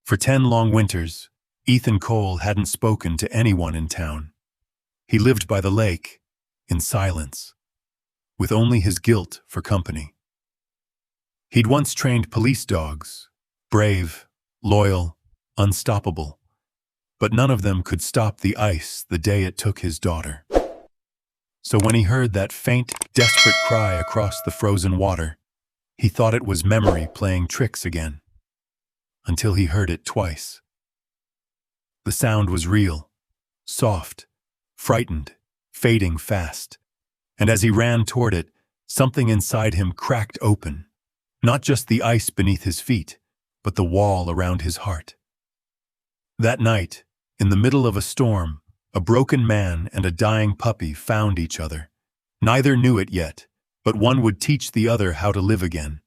For 10 long winters, Ethan Cole hadn't spoken to anyone in town. He lived by the lake, in silence, with only his guilt for company. He'd once trained police dogs, brave, loyal, unstoppable, but none of them could stop the ice the day it took his daughter. So when he heard that faint, desperate cry across the frozen water, he thought it was memory playing tricks again, until he heard it twice. The sound was real, soft, frightened, fading fast, and as he ran toward it, something inside him cracked open, not just the ice beneath his feet, but the wall around his heart. That night, in the middle of a storm, a broken man and a dying puppy found each other. Neither knew it yet, but one would teach the other how to live again,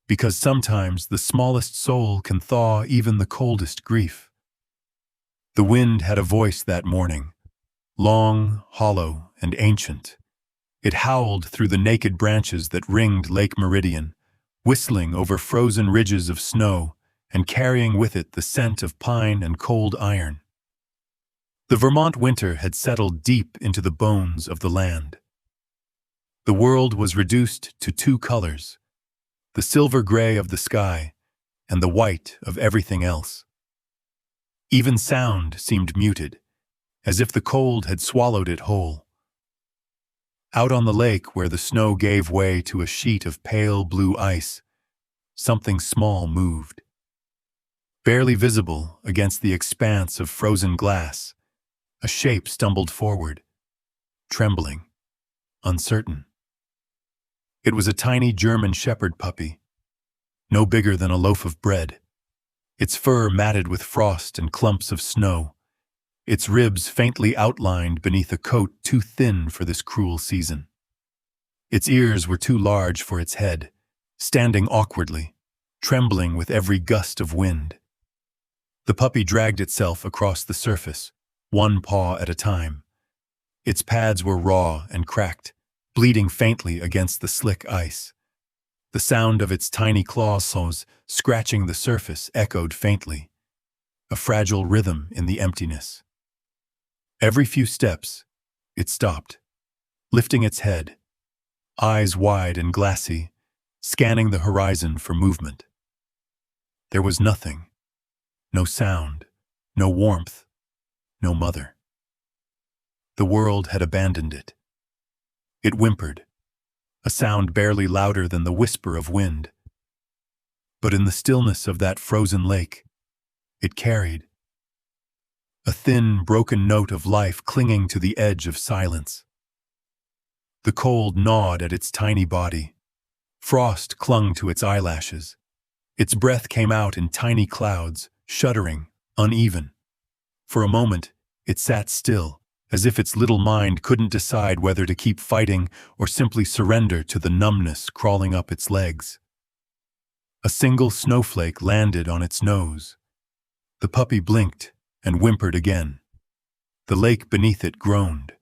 because sometimes the smallest soul can thaw even the coldest grief. The wind had a voice that morning, long, hollow, and ancient. It howled through the naked branches that ringed Lake Meridian, whistling over frozen ridges of snow and carrying with it the scent of pine and cold iron. The Vermont winter had settled deep into the bones of the land. The world was reduced to two colors, the silver gray of the sky and the white of everything else. Even sound seemed muted, as if the cold had swallowed it whole. Out on the lake, where the snow gave way to a sheet of pale blue ice, something small moved. Barely visible against the expanse of frozen glass, a shape stumbled forward, trembling, uncertain. It was a tiny German shepherd puppy, no bigger than a loaf of bread, its fur matted with frost and clumps of snow, its ribs faintly outlined beneath a coat too thin for this cruel season. Its ears were too large for its head, standing awkwardly, trembling with every gust of wind. The puppy dragged itself across the surface, one paw at a time. Its pads were raw and cracked, bleeding faintly against the slick ice. The sound of its tiny claws scratching the surface echoed faintly, a fragile rhythm in the emptiness. Every few steps, it stopped, lifting its head, eyes wide and glassy, scanning the horizon for movement. There was nothing, no sound, no warmth, no mother. The world had abandoned it. It whimpered, a sound barely louder than the whisper of wind. But in the stillness of that frozen lake, it carried a thin, broken note of life clinging to the edge of silence. The cold gnawed at its tiny body. Frost clung to its eyelashes. Its breath came out in tiny clouds, shuddering, uneven. For a moment, it sat still, as if its little mind couldn't decide whether to keep fighting or simply surrender to the numbness crawling up its legs. A single snowflake landed on its nose. The puppy blinked and whimpered again. The lake beneath it groaned.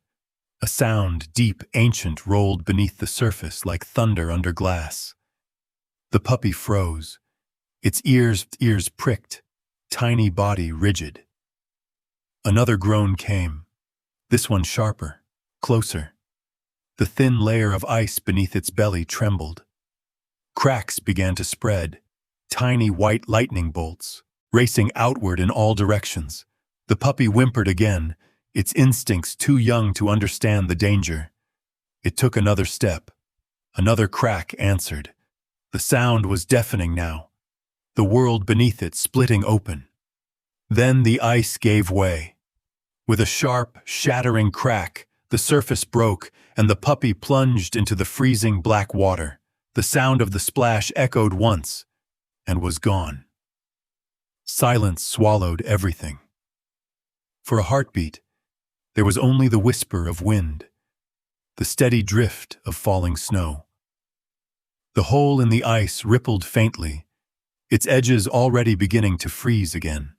A sound deep, ancient, rolled beneath the surface like thunder under glass. The puppy froze, its ears pricked, tiny body rigid. Another groan came, this one sharper, closer. The thin layer of ice beneath its belly trembled. Cracks began to spread, tiny white lightning bolts, racing outward in all directions. The puppy whimpered again, its instincts too young to understand the danger. It took another step. Another crack answered. The sound was deafening now, the world beneath it splitting open. Then the ice gave way. With a sharp, shattering crack, the surface broke and the puppy plunged into the freezing black water. The sound of the splash echoed once and was gone. Silence swallowed everything. For a heartbeat, there was only the whisper of wind, the steady drift of falling snow. The hole in the ice rippled faintly, its edges already beginning to freeze again.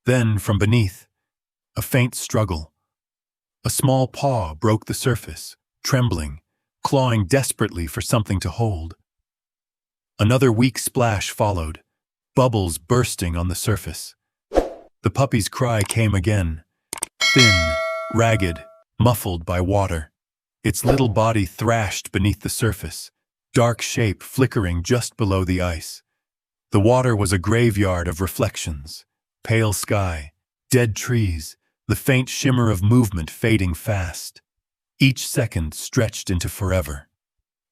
Then, from beneath, a faint struggle. A small paw broke the surface, trembling, clawing desperately for something to hold. Another weak splash followed, bubbles bursting on the surface. The puppy's cry came again, thin, ragged, muffled by water. Its little body thrashed beneath the surface, dark shape flickering just below the ice. The water was a graveyard of reflections, pale sky, dead trees, the faint shimmer of movement fading fast. Each second stretched into forever.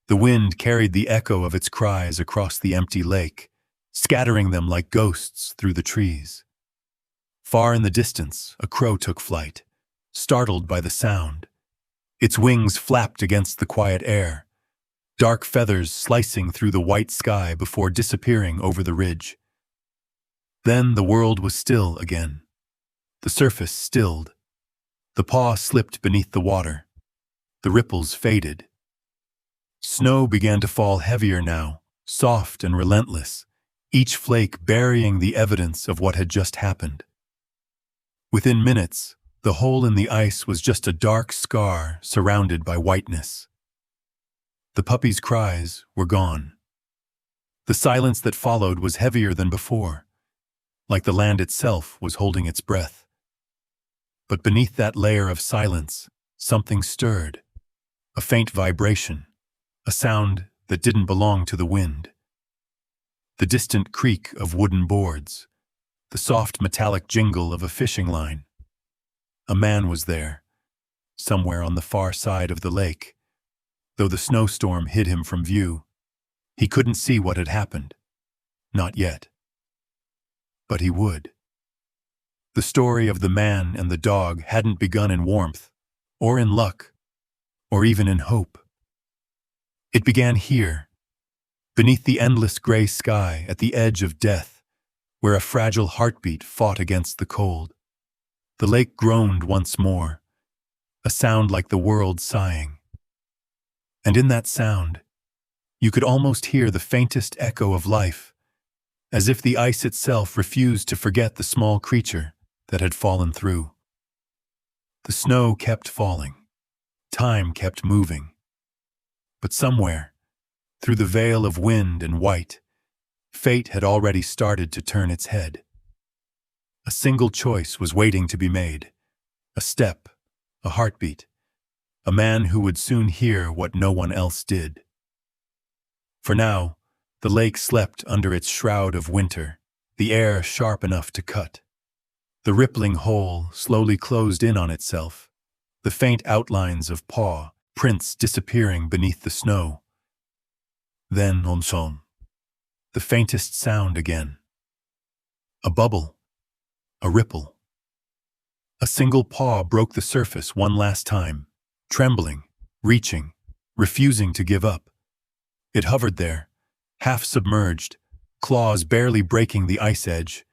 The wind carried the echo of its cries across the empty lake, scattering them like ghosts through the trees. Far in the distance, a crow took flight, startled by the sound. Its wings flapped against the quiet air, dark feathers slicing through the white sky before disappearing over the ridge. Then the world was still again. The surface stilled. The paw slipped beneath the water. The ripples faded. Snow began to fall heavier now, soft and relentless, each flake burying the evidence of what had just happened. Within minutes, the hole in the ice was just a dark scar surrounded by whiteness. The puppy's cries were gone. The silence that followed was heavier than before, like the land itself was holding its breath. But beneath that layer of silence, something stirred, a faint vibration, a sound that didn't belong to the wind. The distant creak of wooden boards, the soft metallic jingle of a fishing line. A man was there, somewhere on the far side of the lake. Though the snowstorm hid him from view, he couldn't see what had happened. Not yet. But he would. The story of the man and the dog hadn't begun in warmth, or in luck, or even in hope. It began here, beneath the endless gray sky at the edge of death, where a fragile heartbeat fought against the cold. The lake groaned once more, a sound like the world sighing. And in that sound, you could almost hear the faintest echo of life, as if the ice itself refused to forget the small creature that had fallen through. The snow kept falling. Time kept moving. But somewhere, through the veil of wind and white, fate had already started to turn its head. A single choice was waiting to be made. A step, a heartbeat, a man who would soon hear what no one else did. For now, the lake slept under its shroud of winter, the air sharp enough to cut. The rippling hole slowly closed in on itself, the faint outlines of paw prints disappearing beneath the snow. Then on son, the faintest sound again. A bubble, a ripple. A single paw broke the surface one last time, trembling, reaching, refusing to give up. It hovered there, half submerged, claws barely breaking the ice edge,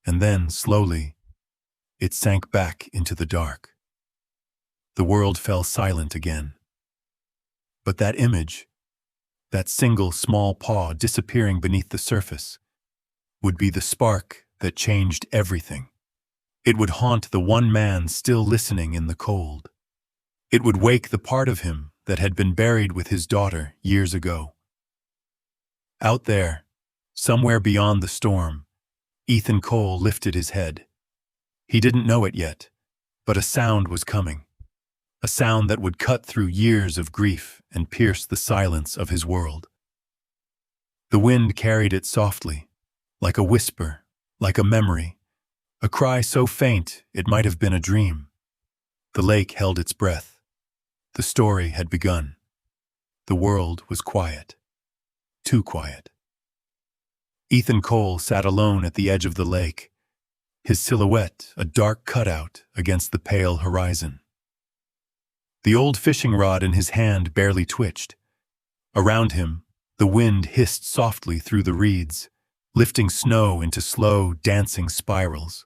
and then, slowly, it sank back into the dark. The world fell silent again. But that image, that single small paw disappearing beneath the surface, would be the spark that changed everything. It would haunt the one man still listening in the cold. It would wake the part of him that had been buried with his daughter years ago. Out there, somewhere beyond the storm, Ethan Cole lifted his head. He didn't know it yet, but a sound was coming. A sound that would cut through years of grief and pierce the silence of his world. The wind carried it softly, like a whisper, like a memory, a cry so faint it might have been a dream. The lake held its breath. The story had begun. The world was quiet. Too quiet. Ethan Cole sat alone at the edge of the lake, his silhouette a dark cutout against the pale horizon. The old fishing rod in his hand barely twitched. Around him, the wind hissed softly through the reeds, lifting snow into slow, dancing spirals.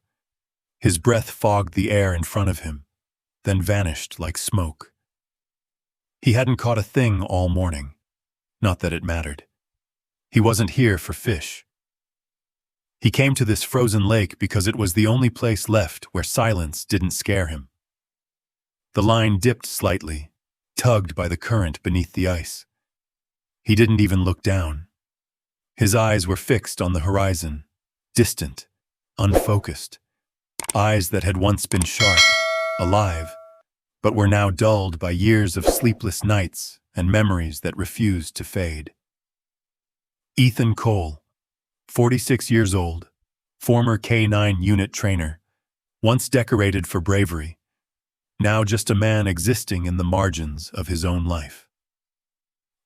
His breath fogged the air in front of him, then vanished like smoke. He hadn't caught a thing all morning. Not that it mattered. He wasn't here for fish. He came to this frozen lake because it was the only place left where silence didn't scare him. The line dipped slightly, tugged by the current beneath the ice. He didn't even look down. His eyes were fixed on the horizon, distant, unfocused. Eyes that had once been sharp, alive, but were now dulled by years of sleepless nights and memories that refused to fade. Ethan Cole, 46 years old, former K-9 unit trainer, once decorated for bravery, now just a man existing in the margins of his own life.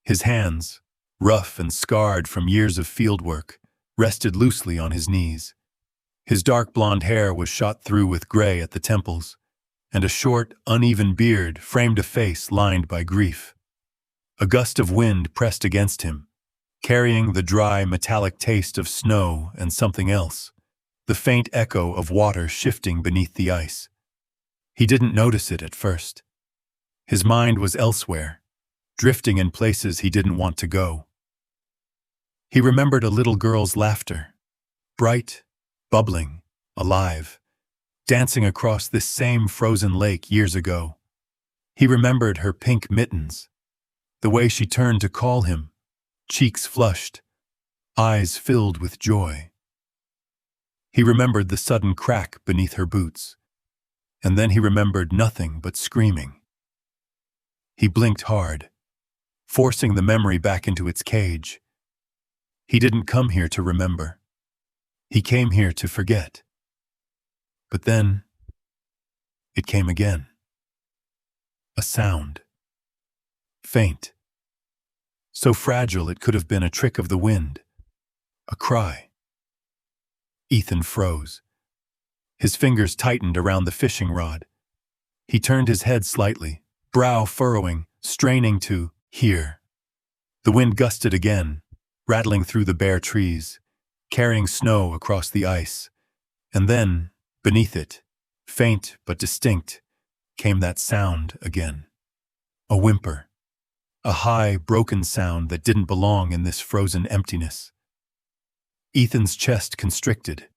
His hands, rough and scarred from years of fieldwork, rested loosely on his knees. His dark blonde hair was shot through with gray at the temples, and a short, uneven beard framed a face lined by grief. A gust of wind pressed against him, carrying the dry, metallic taste of snow and something else, the faint echo of water shifting beneath the ice. He didn't notice it at first. His mind was elsewhere, drifting in places he didn't want to go. He remembered a little girl's laughter, bright, bubbling, alive, dancing across this same frozen lake years ago. He remembered her pink mittens, the way she turned to call him, cheeks flushed, eyes filled with joy. He remembered the sudden crack beneath her boots, and then he remembered nothing but screaming. He blinked hard, forcing the memory back into its cage. He didn't come here to remember. He came here to forget. But then, it came again. A sound. Faint. So fragile it could have been a trick of the wind. A cry. Ethan froze. His fingers tightened around the fishing rod. He turned his head slightly, brow furrowing, straining to hear. The wind gusted again, rattling through the bare trees, carrying snow across the ice. And then, beneath it, faint but distinct, came that sound again. A whimper. A high, broken sound that didn't belong in this frozen emptiness. Ethan's chest constricted.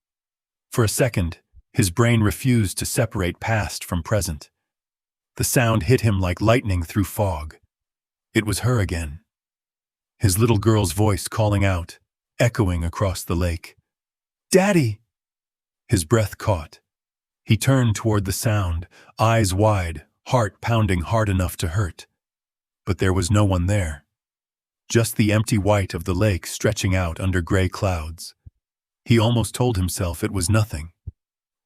For a second, his brain refused to separate past from present. The sound hit him like lightning through fog. It was her again. His little girl's voice calling out, echoing across the lake. "Daddy!" His breath caught. He turned toward the sound, eyes wide, heart pounding hard enough to hurt. But there was no one there. Just the empty white of the lake stretching out under gray clouds. He almost told himself it was nothing.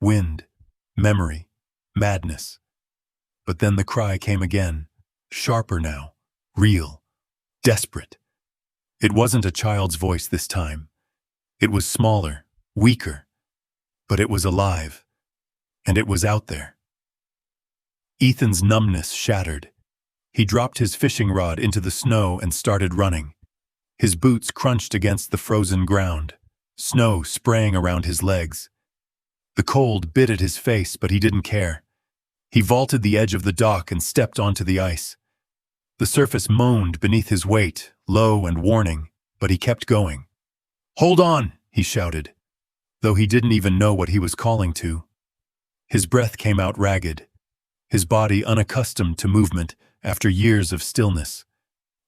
Wind, memory, madness. But then the cry came again, sharper now, real, desperate. It wasn't a child's voice this time. It was smaller, weaker, but it was alive, and it was out there. Ethan's numbness shattered. He dropped his fishing rod into the snow and started running. His boots crunched against the frozen ground, snow spraying around his legs. The cold bit at his face, but he didn't care. He vaulted the edge of the dock and stepped onto the ice. The surface moaned beneath his weight, low and warning, but he kept going. "Hold on!" he shouted, though he didn't even know what he was calling to. His breath came out ragged, his body unaccustomed to movement after years of stillness.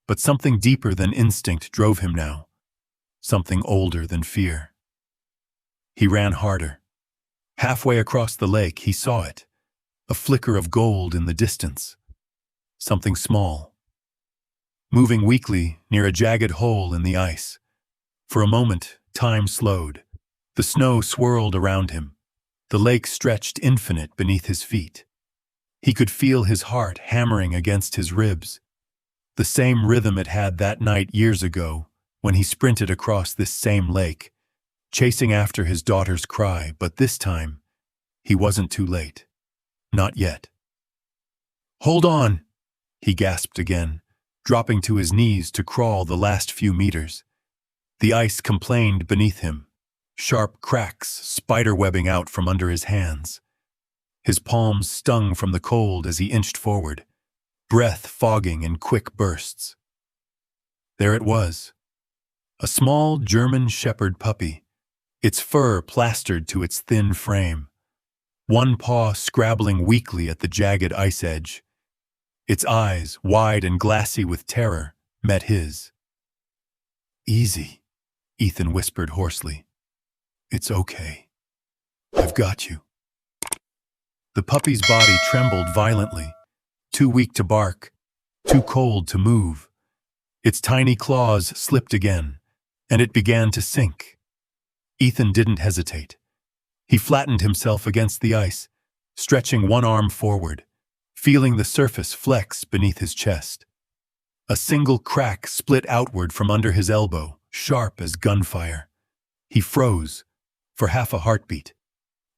But something deeper than instinct drove him now, something older than fear. He ran harder. Halfway across the lake, he saw it, a flicker of gold in the distance. Something small, moving weakly near a jagged hole in the ice. For a moment, time slowed. The snow swirled around him. The lake stretched infinite beneath his feet. He could feel his heart hammering against his ribs, the same rhythm it had that night years ago when he sprinted across this same lake, chasing after his daughter's cry, but this time, he wasn't too late. Not yet. "Hold on!" he gasped again, dropping to his knees to crawl the last few meters. The ice complained beneath him, sharp cracks spiderwebbing out from under his hands. His palms stung from the cold as he inched forward, breath fogging in quick bursts. There it was, a small German shepherd puppy, its fur plastered to its thin frame, one paw scrabbling weakly at the jagged ice edge. Its eyes, wide and glassy with terror, met his. "Easy," Ethan whispered hoarsely. "It's okay. I've got you." The puppy's body trembled violently, too weak to bark, too cold to move. Its tiny claws slipped again, and it began to sink. Ethan didn't hesitate. He flattened himself against the ice, stretching one arm forward, feeling the surface flex beneath his chest. A single crack split outward from under his elbow, sharp as gunfire. He froze, for half a heartbeat,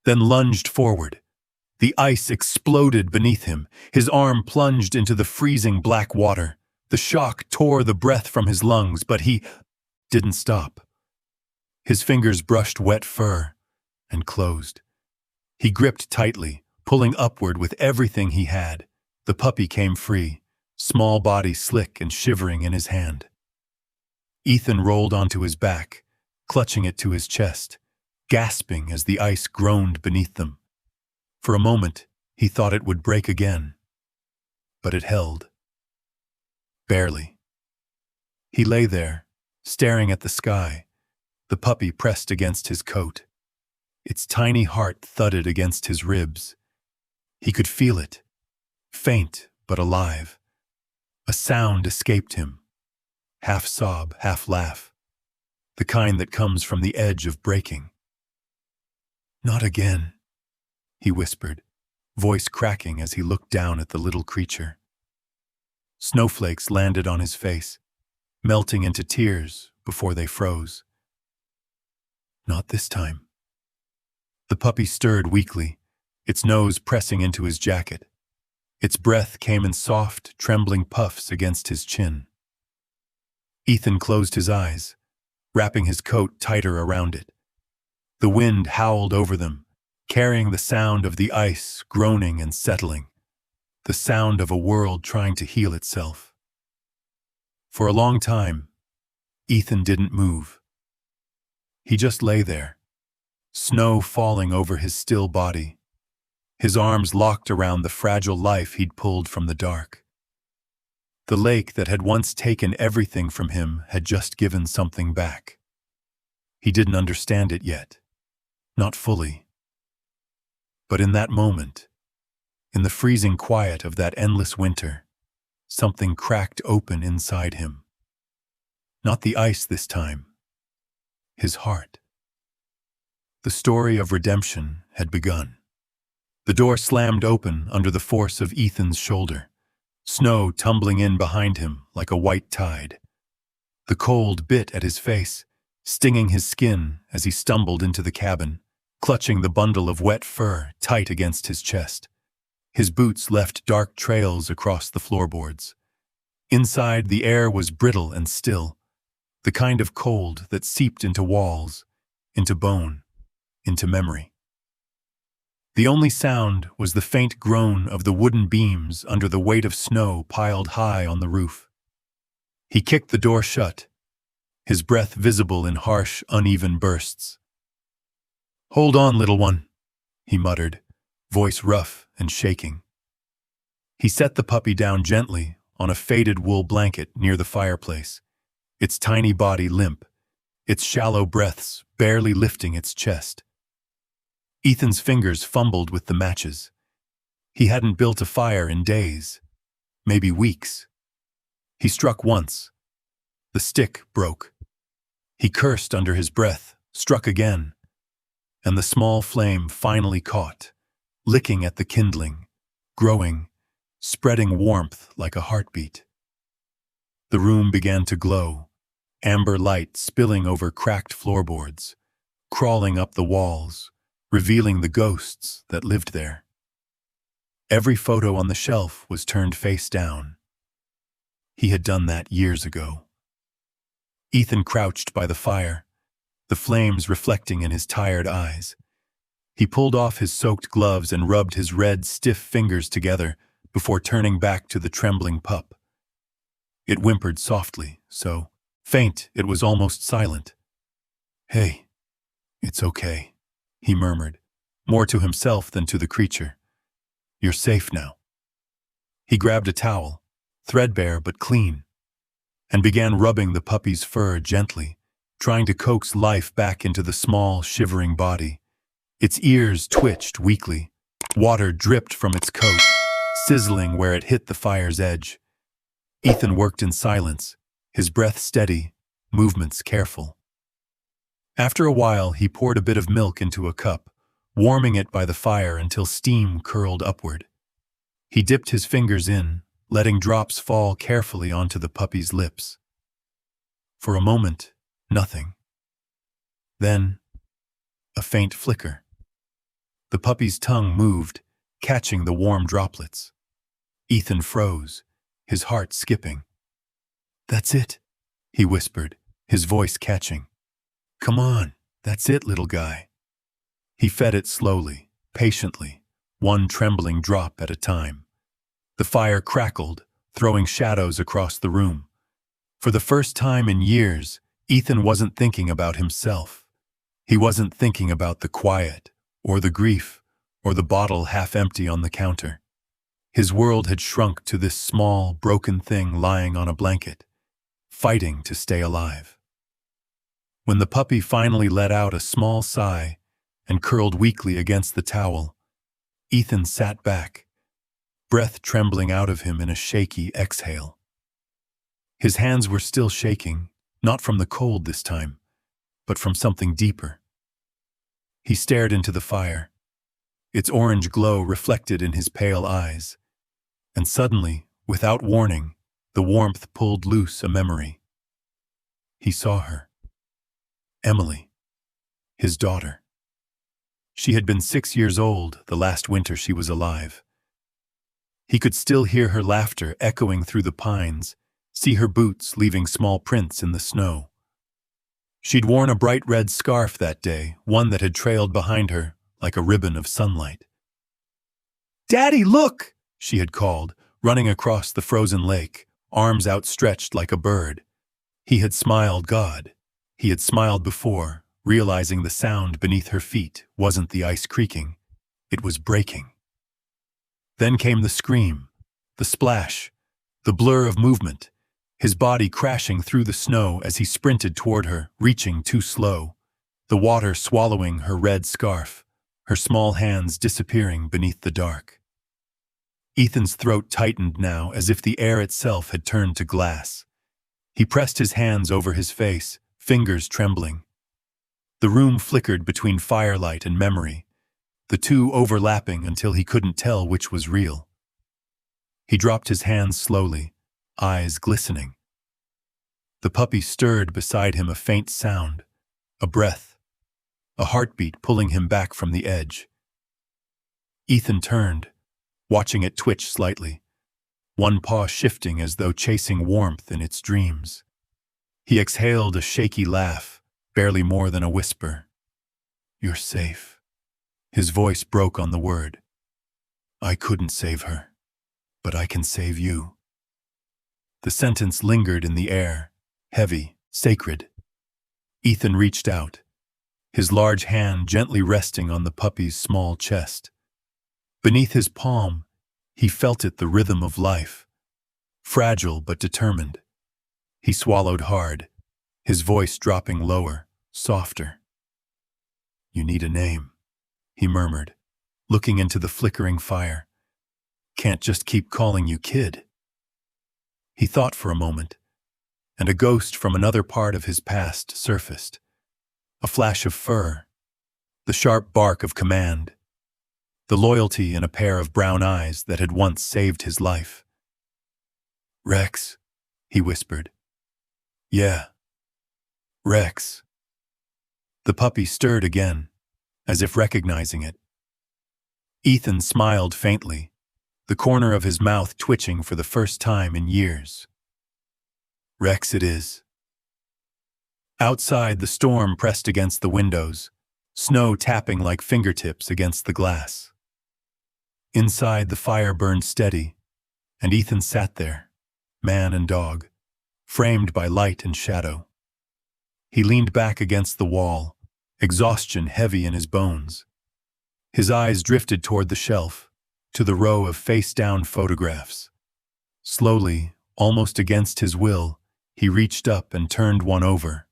then lunged forward. The ice exploded beneath him. His arm plunged into the freezing black water. The shock tore the breath from his lungs, but he didn't stop. His fingers brushed wet fur and closed. He gripped tightly, pulling upward with everything he had. The puppy came free, small body slick and shivering in his hand. Ethan rolled onto his back, clutching it to his chest, gasping as the ice groaned beneath them. For a moment, he thought it would break again. But it held. Barely. He lay there, staring at the sky, the puppy pressed against his coat. Its tiny heart thudded against his ribs. He could feel it, faint but alive. A sound escaped him, half sob, half laugh, the kind that comes from the edge of breaking. "Not again," he whispered, voice cracking as he looked down at the little creature. Snowflakes landed on his face, melting into tears before they froze. "Not this time." The puppy stirred weakly, its nose pressing into his jacket. Its breath came in soft, trembling puffs against his chin. Ethan closed his eyes, wrapping his coat tighter around it. The wind howled over them, carrying the sound of the ice groaning and settling, the sound of a world trying to heal itself. For a long time, Ethan didn't move. He just lay there, snow falling over his still body, his arms locked around the fragile life he'd pulled from the dark. The lake that had once taken everything from him had just given something back. He didn't understand it yet, not fully. But in that moment, in the freezing quiet of that endless winter, something cracked open inside him. Not the ice this time, his heart. The story of redemption had begun. The door slammed open under the force of Ethan's shoulder, snow tumbling in behind him like a white tide. The cold bit at his face, stinging his skin as he stumbled into the cabin, clutching the bundle of wet fur tight against his chest. His boots left dark trails across the floorboards. Inside, the air was brittle and still, the kind of cold that seeped into walls, into bone, into memory. The only sound was the faint groan of the wooden beams under the weight of snow piled high on the roof. He kicked the door shut, his breath visible in harsh, uneven bursts. "Hold on, little one," he muttered, voice rough and shaking. He set the puppy down gently on a faded wool blanket near the fireplace, its tiny body limp, its shallow breaths barely lifting its chest. Ethan's fingers fumbled with the matches. He hadn't built a fire in days, maybe weeks. He struck once. The stick broke. He cursed under his breath, struck again, and the small flame finally caught, licking at the kindling, growing, spreading warmth like a heartbeat. The room began to glow, amber light spilling over cracked floorboards, crawling up the walls, revealing the ghosts that lived there. Every photo on the shelf was turned face down. He had done that years ago. Ethan crouched by the fire, the flames reflecting in his tired eyes. He pulled off his soaked gloves and rubbed his red, stiff fingers together before turning back to the trembling pup. It whimpered softly, so faint it was almost silent. "Hey, it's okay," he murmured, more to himself than to the creature. "You're safe now." He grabbed a towel, threadbare but clean, and began rubbing the puppy's fur gently, trying to coax life back into the small, shivering body. Its ears twitched weakly. Water dripped from its coat, sizzling where it hit the fire's edge. Ethan worked in silence, his breath steady, movements careful. After a while, he poured a bit of milk into a cup, warming it by the fire until steam curled upward. He dipped his fingers in, letting drops fall carefully onto the puppy's lips. For a moment, nothing. Then, a faint flicker. The puppy's tongue moved, catching the warm droplets. Ethan froze, his heart skipping. "That's it," he whispered, his voice catching. "Come on, that's it, little guy." He fed it slowly, patiently, one trembling drop at a time. The fire crackled, throwing shadows across the room. For the first time in years, Ethan wasn't thinking about himself. He wasn't thinking about the quiet, or the grief, or the bottle half empty on the counter. His world had shrunk to this small, broken thing lying on a blanket, fighting to stay alive. When the puppy finally let out a small sigh and curled weakly against the towel, Ethan sat back, breath trembling out of him in a shaky exhale. His hands were still shaking, not from the cold this time, but from something deeper. He stared into the fire, its orange glow reflected in his pale eyes, and suddenly, without warning, the warmth pulled loose a memory. He saw her. Emily, his daughter. She had been 6 years old the last winter she was alive. He could still hear her laughter echoing through the pines, see her boots leaving small prints in the snow. She'd worn a bright red scarf that day, one that had trailed behind her like a ribbon of sunlight. "Daddy, look!" she had called, running across the frozen lake, arms outstretched like a bird. He had smiled God. He had smiled before, realizing the sound beneath her feet wasn't the ice creaking, it was breaking. Then came the scream, the splash, the blur of movement, his body crashing through the snow as he sprinted toward her, reaching too slow, the water swallowing her red scarf, her small hands disappearing beneath the dark. Ethan's throat tightened now as if the air itself had turned to glass. He pressed his hands over his face, fingers trembling. The room flickered between firelight and memory, the two overlapping until he couldn't tell which was real. He dropped his hands slowly, eyes glistening. The puppy stirred beside him, a faint sound, a breath, a heartbeat pulling him back from the edge. Ethan turned, watching it twitch slightly, one paw shifting as though chasing warmth in its dreams. He exhaled a shaky laugh, barely more than a whisper. "You're safe." His voice broke on the word. "I couldn't save her, but I can save you." The sentence lingered in the air, heavy, sacred. Ethan reached out, his large hand gently resting on the puppy's small chest. Beneath his palm, he felt it, the rhythm of life, fragile but determined. He swallowed hard, his voice dropping lower, softer. "You need a name," he murmured, looking into the flickering fire. "Can't just keep calling you kid." He thought for a moment, and a ghost from another part of his past surfaced. A flash of fur, the sharp bark of command, the loyalty in a pair of brown eyes that had once saved his life. "Rex," he whispered. "Yeah, Rex." The puppy stirred again, as if recognizing it. Ethan smiled faintly, the corner of his mouth twitching for the first time in years. "Rex it is." Outside, the storm pressed against the windows, snow tapping like fingertips against the glass. Inside, the fire burned steady, and Ethan sat there, man and dog, framed by light and shadow. He leaned back against the wall, exhaustion heavy in his bones. His eyes drifted toward the shelf, to the row of face-down photographs. Slowly, almost against his will, he reached up and turned one over.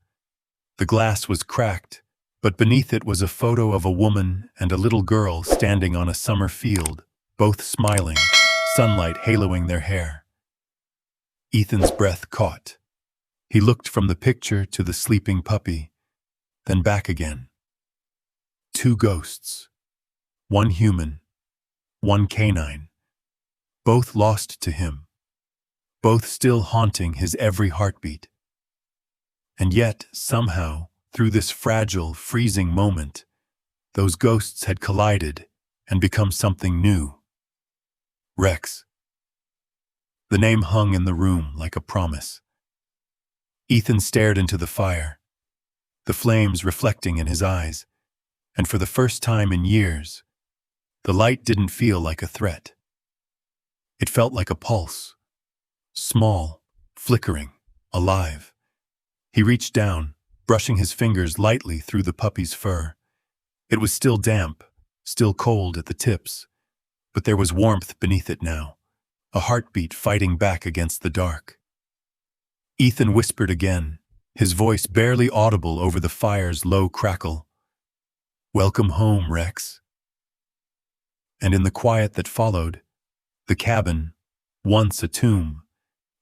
The glass was cracked, but beneath it was a photo of a woman and a little girl standing on a summer field, both smiling, sunlight haloing their hair. Ethan's breath caught. He looked from the picture to the sleeping puppy, then back again. Two ghosts. One human, one canine. Both lost to him. Both still haunting his every heartbeat. And yet, somehow, through this fragile, freezing moment, those ghosts had collided and become something new. Rex. The name hung in the room like a promise. Ethan stared into the fire, the flames reflecting in his eyes, and for the first time in years, the light didn't feel like a threat. It felt like a pulse, small, flickering, alive. He reached down, brushing his fingers lightly through the puppy's fur. It was still damp, still cold at the tips, but there was warmth beneath it now, a heartbeat fighting back against the dark. Ethan whispered again, his voice barely audible over the fire's low crackle. "Welcome home, Rex." And in the quiet that followed, the cabin, once a tomb,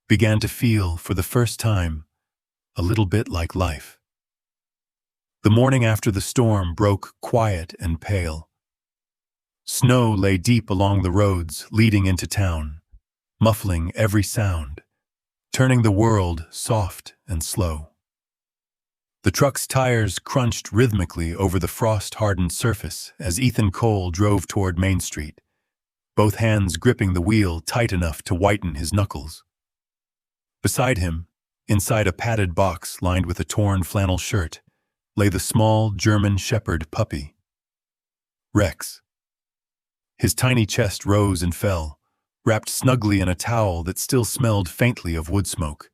began to feel, for the first time, a little bit like life. The morning after the storm broke quiet and pale. Snow lay deep along the roads leading into town, muffling every sound, turning the world soft and slow. The truck's tires crunched rhythmically over the frost-hardened surface as Ethan Cole drove toward Main Street, both hands gripping the wheel tight enough to whiten his knuckles. Beside him, inside a padded box lined with a torn flannel shirt, lay the small German Shepherd puppy. Rex. His tiny chest rose and fell, wrapped snugly in a towel that still smelled faintly of wood smoke.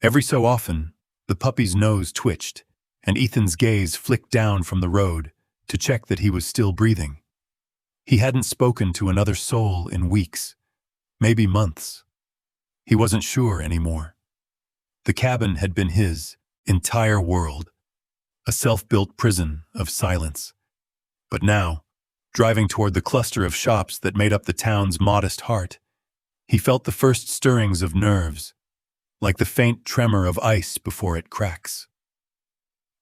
Every so often, the puppy's nose twitched, and Ethan's gaze flicked down from the road to check that he was still breathing. He hadn't spoken to another soul in weeks, maybe months. He wasn't sure anymore. The cabin had been his entire world, a self-built prison of silence. But now, driving toward the cluster of shops that made up the town's modest heart, he felt the first stirrings of nerves, like the faint tremor of ice before it cracks.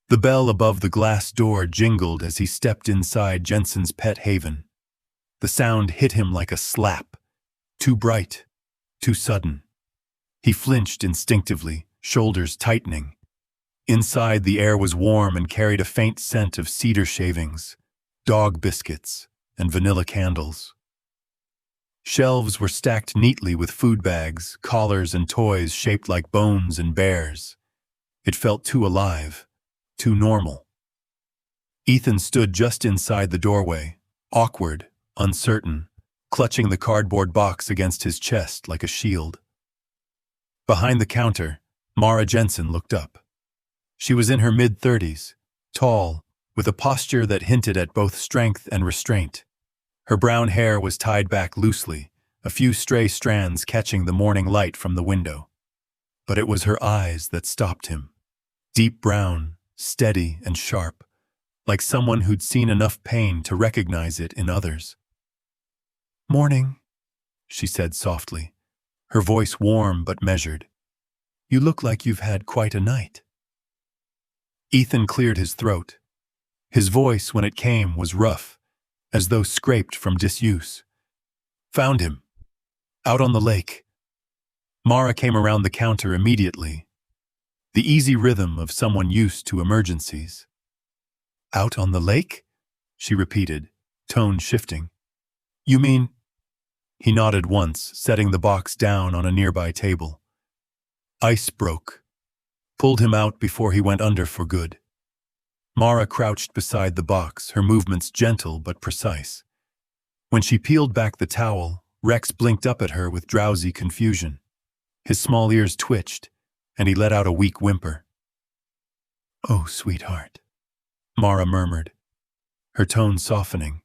The bell above the glass door jingled as he stepped inside Jensen's pet haven. The sound hit him like a slap, too bright, too sudden. He flinched instinctively, shoulders tightening. Inside, the air was warm and carried a faint scent of cedar shavings, dog biscuits, and vanilla candles. Shelves were stacked neatly with food bags, collars, and toys shaped like bones and bears. It felt too alive, too normal. Ethan stood just inside the doorway, awkward, uncertain, clutching the cardboard box against his chest like a shield. Behind the counter, Mara Jensen looked up. She was in her mid-30s, tall, with a posture that hinted at both strength and restraint. Her brown hair was tied back loosely, a few stray strands catching the morning light from the window. But it was her eyes that stopped him. Deep brown, steady and sharp, like someone who'd seen enough pain to recognize it in others. "Morning," she said softly, her voice warm but measured. "You look like you've had quite a night." Ethan cleared his throat. His voice, when it came, was rough, as though scraped from disuse. "Found him. Out on the lake." Mara came around the counter immediately, the easy rhythm of someone used to emergencies. "Out on the lake?" she repeated, tone shifting. "You mean—" He nodded once, setting the box down on a nearby table. "Ice broke. Pulled him out before he went under for good." Mara crouched beside the box, her movements gentle but precise. When she peeled back the towel, Rex blinked up at her with drowsy confusion. His small ears twitched, and he let out a weak whimper. "Oh, sweetheart," Mara murmured, her tone softening.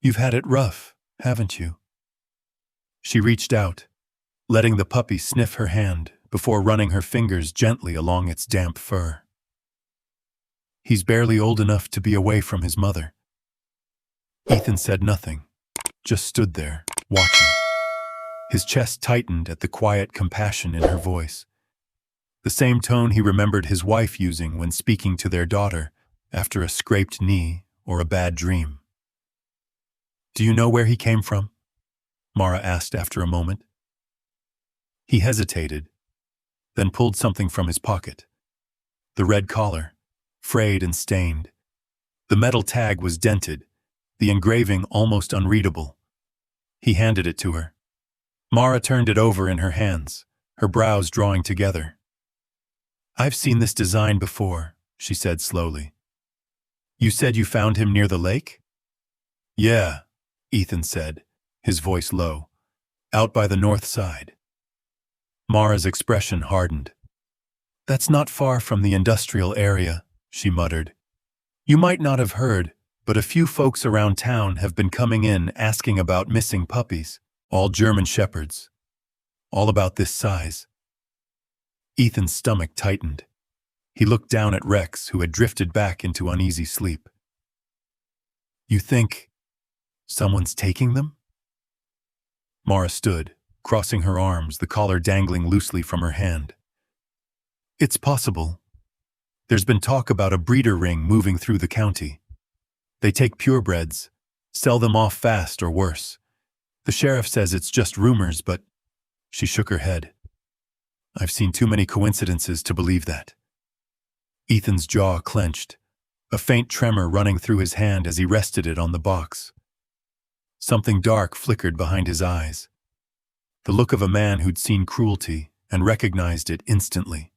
"You've had it rough, haven't you?" She reached out, letting the puppy sniff her hand before running her fingers gently along its damp fur. He's barely old enough to be away from his mother. Ethan said nothing, just stood there, watching. His chest tightened at the quiet compassion in her voice. The same tone he remembered his wife using when speaking to their daughter after a scraped knee or a bad dream. "Do you know where he came from?" Mara asked after a moment. He hesitated, then pulled something from his pocket. The red collar, frayed and stained. The metal tag was dented, the engraving almost unreadable. He handed it to her. Mara turned it over in her hands, her brows drawing together. "I've seen this design before," she said slowly. "You said you found him near the lake?" "Yeah," Ethan said, his voice low. "Out by the north side." Mara's expression hardened. "That's not far from the industrial area," she muttered. "You might not have heard, but a few folks around town have been coming in asking about missing puppies, all German shepherds. All about this size." Ethan's stomach tightened. He looked down at Rex, who had drifted back into uneasy sleep. "You think someone's taking them?" Mara stood, crossing her arms, the collar dangling loosely from her hand. "It's possible. There's been talk about a breeder ring moving through the county. They take purebreds, sell them off fast or worse. The sheriff says it's just rumors, but..." She shook her head. "I've seen too many coincidences to believe that." Ethan's jaw clenched, a faint tremor running through his hand as he rested it on the box. Something dark flickered behind his eyes. The look of a man who'd seen cruelty and recognized it instantly.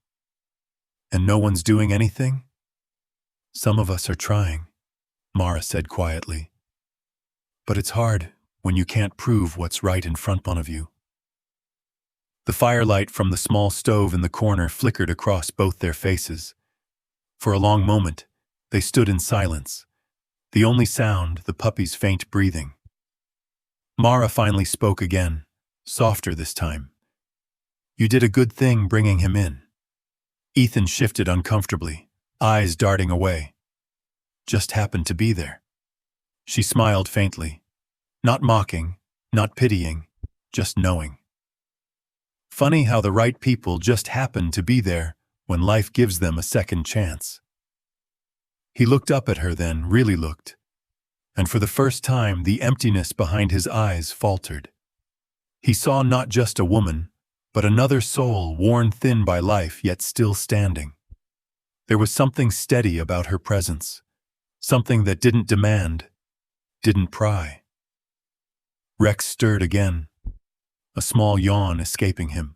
"And no one's doing anything?" "Some of us are trying," Mara said quietly. "But it's hard when you can't prove what's right in front of you." The firelight from the small stove in the corner flickered across both their faces. For a long moment, they stood in silence, the only sound the puppy's faint breathing. Mara finally spoke again, softer this time. "You did a good thing bringing him in." Ethan shifted uncomfortably, eyes darting away. "Just happened to be there." She smiled faintly, not mocking, not pitying, just knowing. Funny how the right people just happen to be there when life gives them a second chance. He looked up at her then, really looked, and for the first time the emptiness behind his eyes faltered. He saw not just a woman, but another soul worn thin by life yet still standing. There was something steady about her presence, something that didn't demand, didn't pry. Rex stirred again, a small yawn escaping him.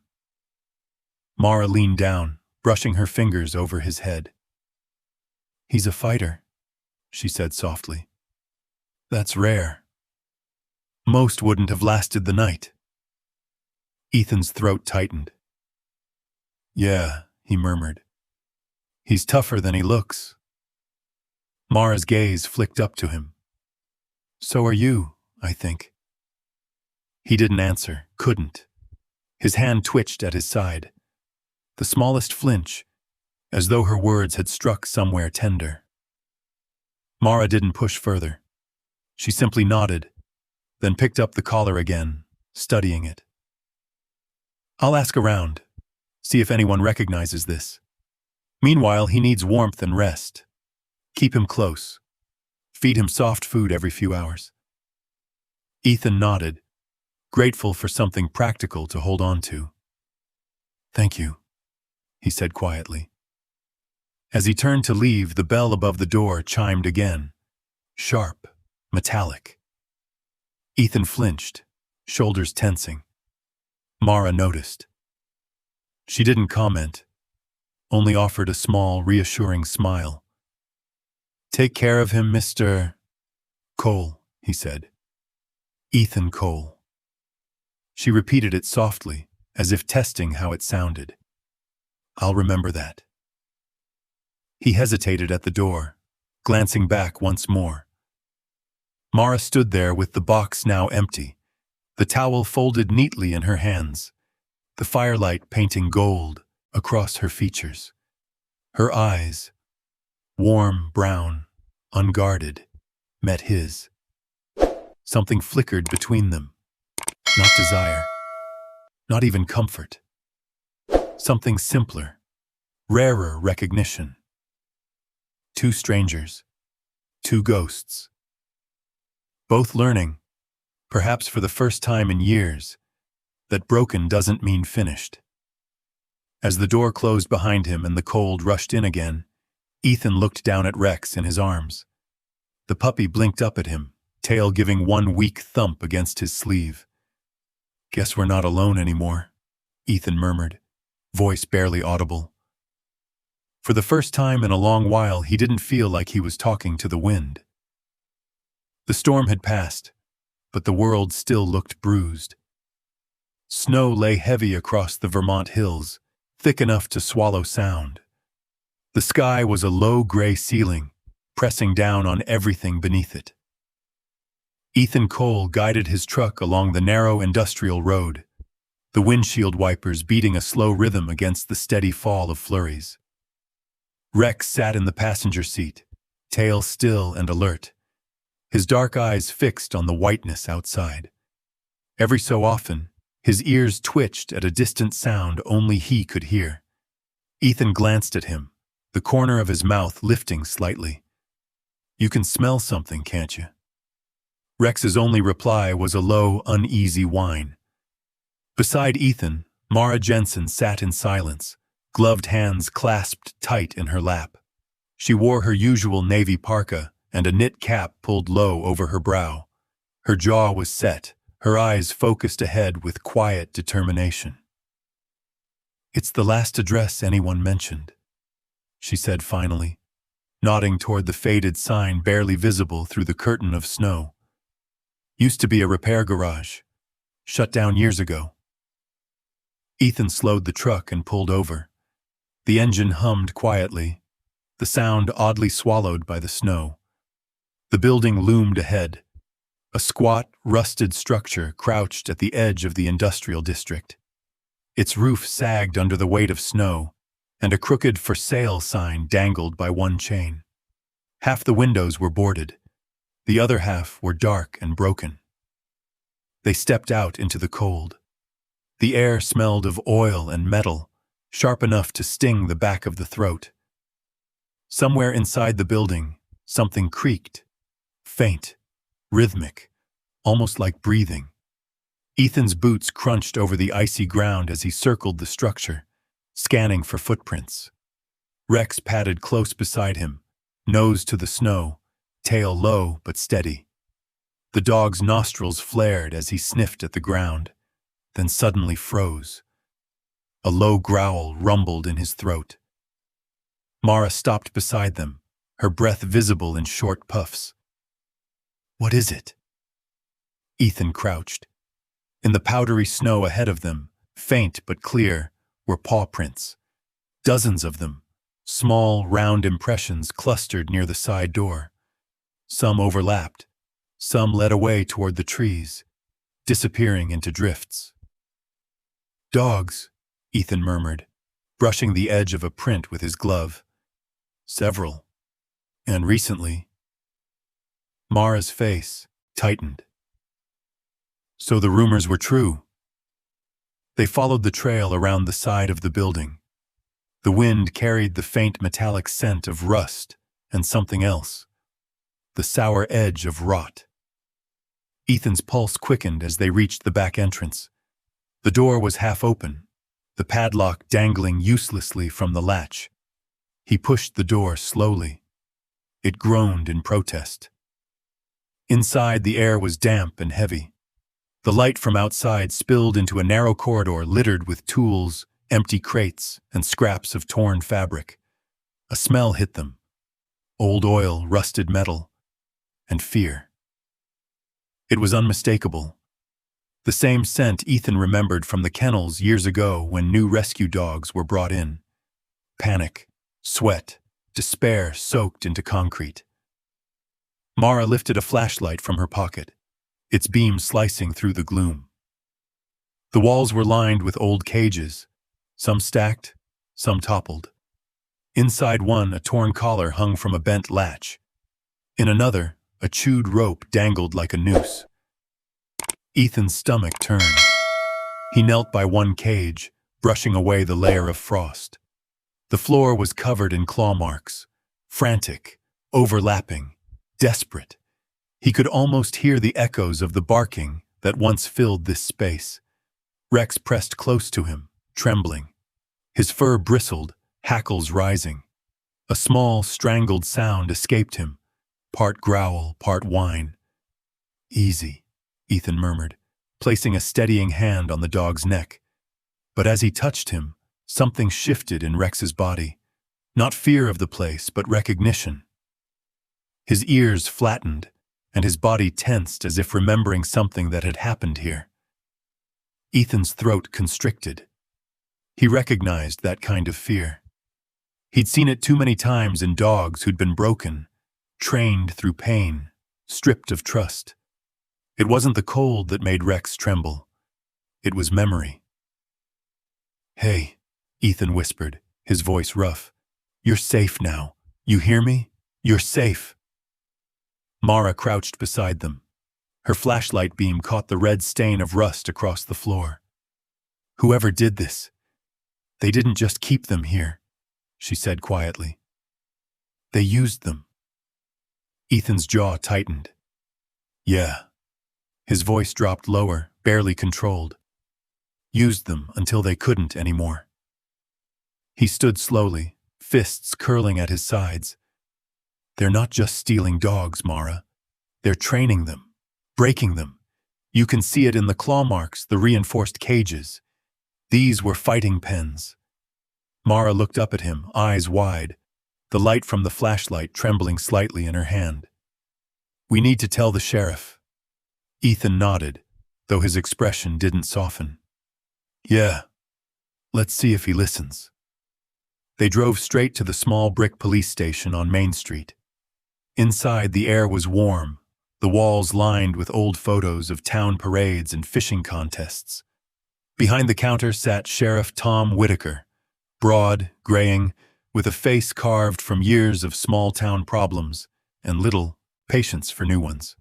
Mara leaned down, brushing her fingers over his head. "He's a fighter," she said softly. "That's rare. Most wouldn't have lasted the night." Ethan's throat tightened. "Yeah," he murmured. "He's tougher than he looks." Mara's gaze flicked up to him. "So are you, I think." He didn't answer, couldn't. His hand twitched at his side. The smallest flinch, as though her words had struck somewhere tender. Mara didn't push further. She simply nodded, then picked up the collar again, studying it. "I'll ask around, see if anyone recognizes this. Meanwhile, he needs warmth and rest. Keep him close. Feed him soft food every few hours." Ethan nodded, grateful for something practical to hold on to. "Thank you," he said quietly. As he turned to leave, the bell above the door chimed again, sharp, metallic. Ethan flinched, shoulders tensing. Mara noticed. She didn't comment, only offered a small, reassuring smile. "Take care of him, Mr. Cole," he said. "Ethan Cole." She repeated it softly, as if testing how it sounded. "I'll remember that." He hesitated at the door, glancing back once more. Mara stood there with the box now empty, the towel folded neatly in her hands, the firelight painting gold across her features. Her eyes, warm, brown, unguarded, met his. Something flickered between them. Not desire, not even comfort. Something simpler, rarer recognition. Two strangers, two ghosts. Both learning, perhaps for the first time in years, that broken doesn't mean finished. As the door closed behind him and the cold rushed in again, Ethan looked down at Rex in his arms. The puppy blinked up at him, tail giving one weak thump against his sleeve. "Guess we're not alone anymore," Ethan murmured, voice barely audible. For the first time in a long while, he didn't feel like he was talking to the wind. The storm had passed, but the world still looked bruised. Snow lay heavy across the Vermont hills, thick enough to swallow sound. The sky was a low gray ceiling, pressing down on everything beneath it. Ethan Cole guided his truck along the narrow industrial road, the windshield wipers beating a slow rhythm against the steady fall of flurries. Rex sat in the passenger seat, tail still and alert, his dark eyes fixed on the whiteness outside. Every so often, his ears twitched at a distant sound only he could hear. Ethan glanced at him, the corner of his mouth lifting slightly. "You can smell something, can't you?" Rex's only reply was a low, uneasy whine. Beside Ethan, Mara Jensen sat in silence, gloved hands clasped tight in her lap. She wore her usual navy parka and a knit cap pulled low over her brow. Her jaw was set, her eyes focused ahead with quiet determination. "It's the last address anyone mentioned," she said finally, nodding toward the faded sign barely visible through the curtain of snow. "Used to be a repair garage. Shut down years ago." Ethan slowed the truck and pulled over. The engine hummed quietly, the sound oddly swallowed by the snow. The building loomed ahead, a squat, rusted structure crouched at the edge of the industrial district. Its roof sagged under the weight of snow, and a crooked "for sale" sign dangled by one chain. Half the windows were boarded, the other half were dark and broken. They stepped out into the cold. The air smelled of oil and metal, sharp enough to sting the back of the throat. Somewhere inside the building, something creaked, faint, rhythmic, almost like breathing. Ethan's boots crunched over the icy ground as he circled the structure, scanning for footprints. Rex padded close beside him, nose to the snow, tail low but steady. The dog's nostrils flared as he sniffed at the ground, then suddenly froze. A low growl rumbled in his throat. Mara stopped beside them, her breath visible in short puffs. "What is it?" Ethan crouched. In the powdery snow ahead of them, faint but clear, were paw prints. Dozens of them, small, round impressions clustered near the side door. Some overlapped, some led away toward the trees, disappearing into drifts. "Dogs," Ethan murmured, brushing the edge of a print with his glove. "Several. And recently." Mara's face tightened. So the rumors were true. They followed the trail around the side of the building. The wind carried the faint metallic scent of rust and something else, the sour edge of rot. Ethan's pulse quickened as they reached the back entrance. The door was half open, the padlock dangling uselessly from the latch. He pushed the door slowly. It groaned in protest. Inside, the air was damp and heavy. The light from outside spilled into a narrow corridor littered with tools, empty crates, and scraps of torn fabric. A smell hit them. Old oil, rusted metal, and fear. It was unmistakable. The same scent Ethan remembered from the kennels years ago when new rescue dogs were brought in. Panic, sweat, despair soaked into concrete. Mara lifted a flashlight from her pocket, its beam slicing through the gloom. The walls were lined with old cages, some stacked, some toppled. Inside one, a torn collar hung from a bent latch. In another, a chewed rope dangled like a noose. Ethan's stomach turned. He knelt by one cage, brushing away the layer of frost. The floor was covered in claw marks, frantic, overlapping, desperate. He could almost hear the echoes of the barking that once filled this space. Rex pressed close to him, trembling. His fur bristled, hackles rising. A small, strangled sound escaped him, part growl, part whine. "Easy," Ethan murmured, placing a steadying hand on the dog's neck. But as he touched him, something shifted in Rex's body. Not fear of the place, but recognition. His ears flattened, and his body tensed as if remembering something that had happened here. Ethan's throat constricted. He recognized that kind of fear. He'd seen it too many times in dogs who'd been broken, trained through pain, stripped of trust. It wasn't the cold that made Rex tremble. It was memory. "Hey," Ethan whispered, his voice rough. "You're safe now. You hear me? You're safe." Mara crouched beside them. Her flashlight beam caught the red stain of rust across the floor. "Whoever did this, they didn't just keep them here," she said quietly. "They used them." Ethan's jaw tightened. "Yeah." His voice dropped lower, barely controlled. "Used them until they couldn't anymore." He stood slowly, fists curling at his sides. "They're not just stealing dogs, Mara. They're training them, breaking them. You can see it in the claw marks, the reinforced cages. These were fighting pens." Mara looked up at him, eyes wide, the light from the flashlight trembling slightly in her hand. "We need to tell the sheriff." Ethan nodded, though his expression didn't soften. "Yeah, let's see if he listens." They drove straight to the small brick police station on Main Street. Inside, the air was warm, the walls lined with old photos of town parades and fishing contests. Behind the counter sat Sheriff Tom Whitaker, broad, graying, with a face carved from years of small-town problems and little patience for new ones.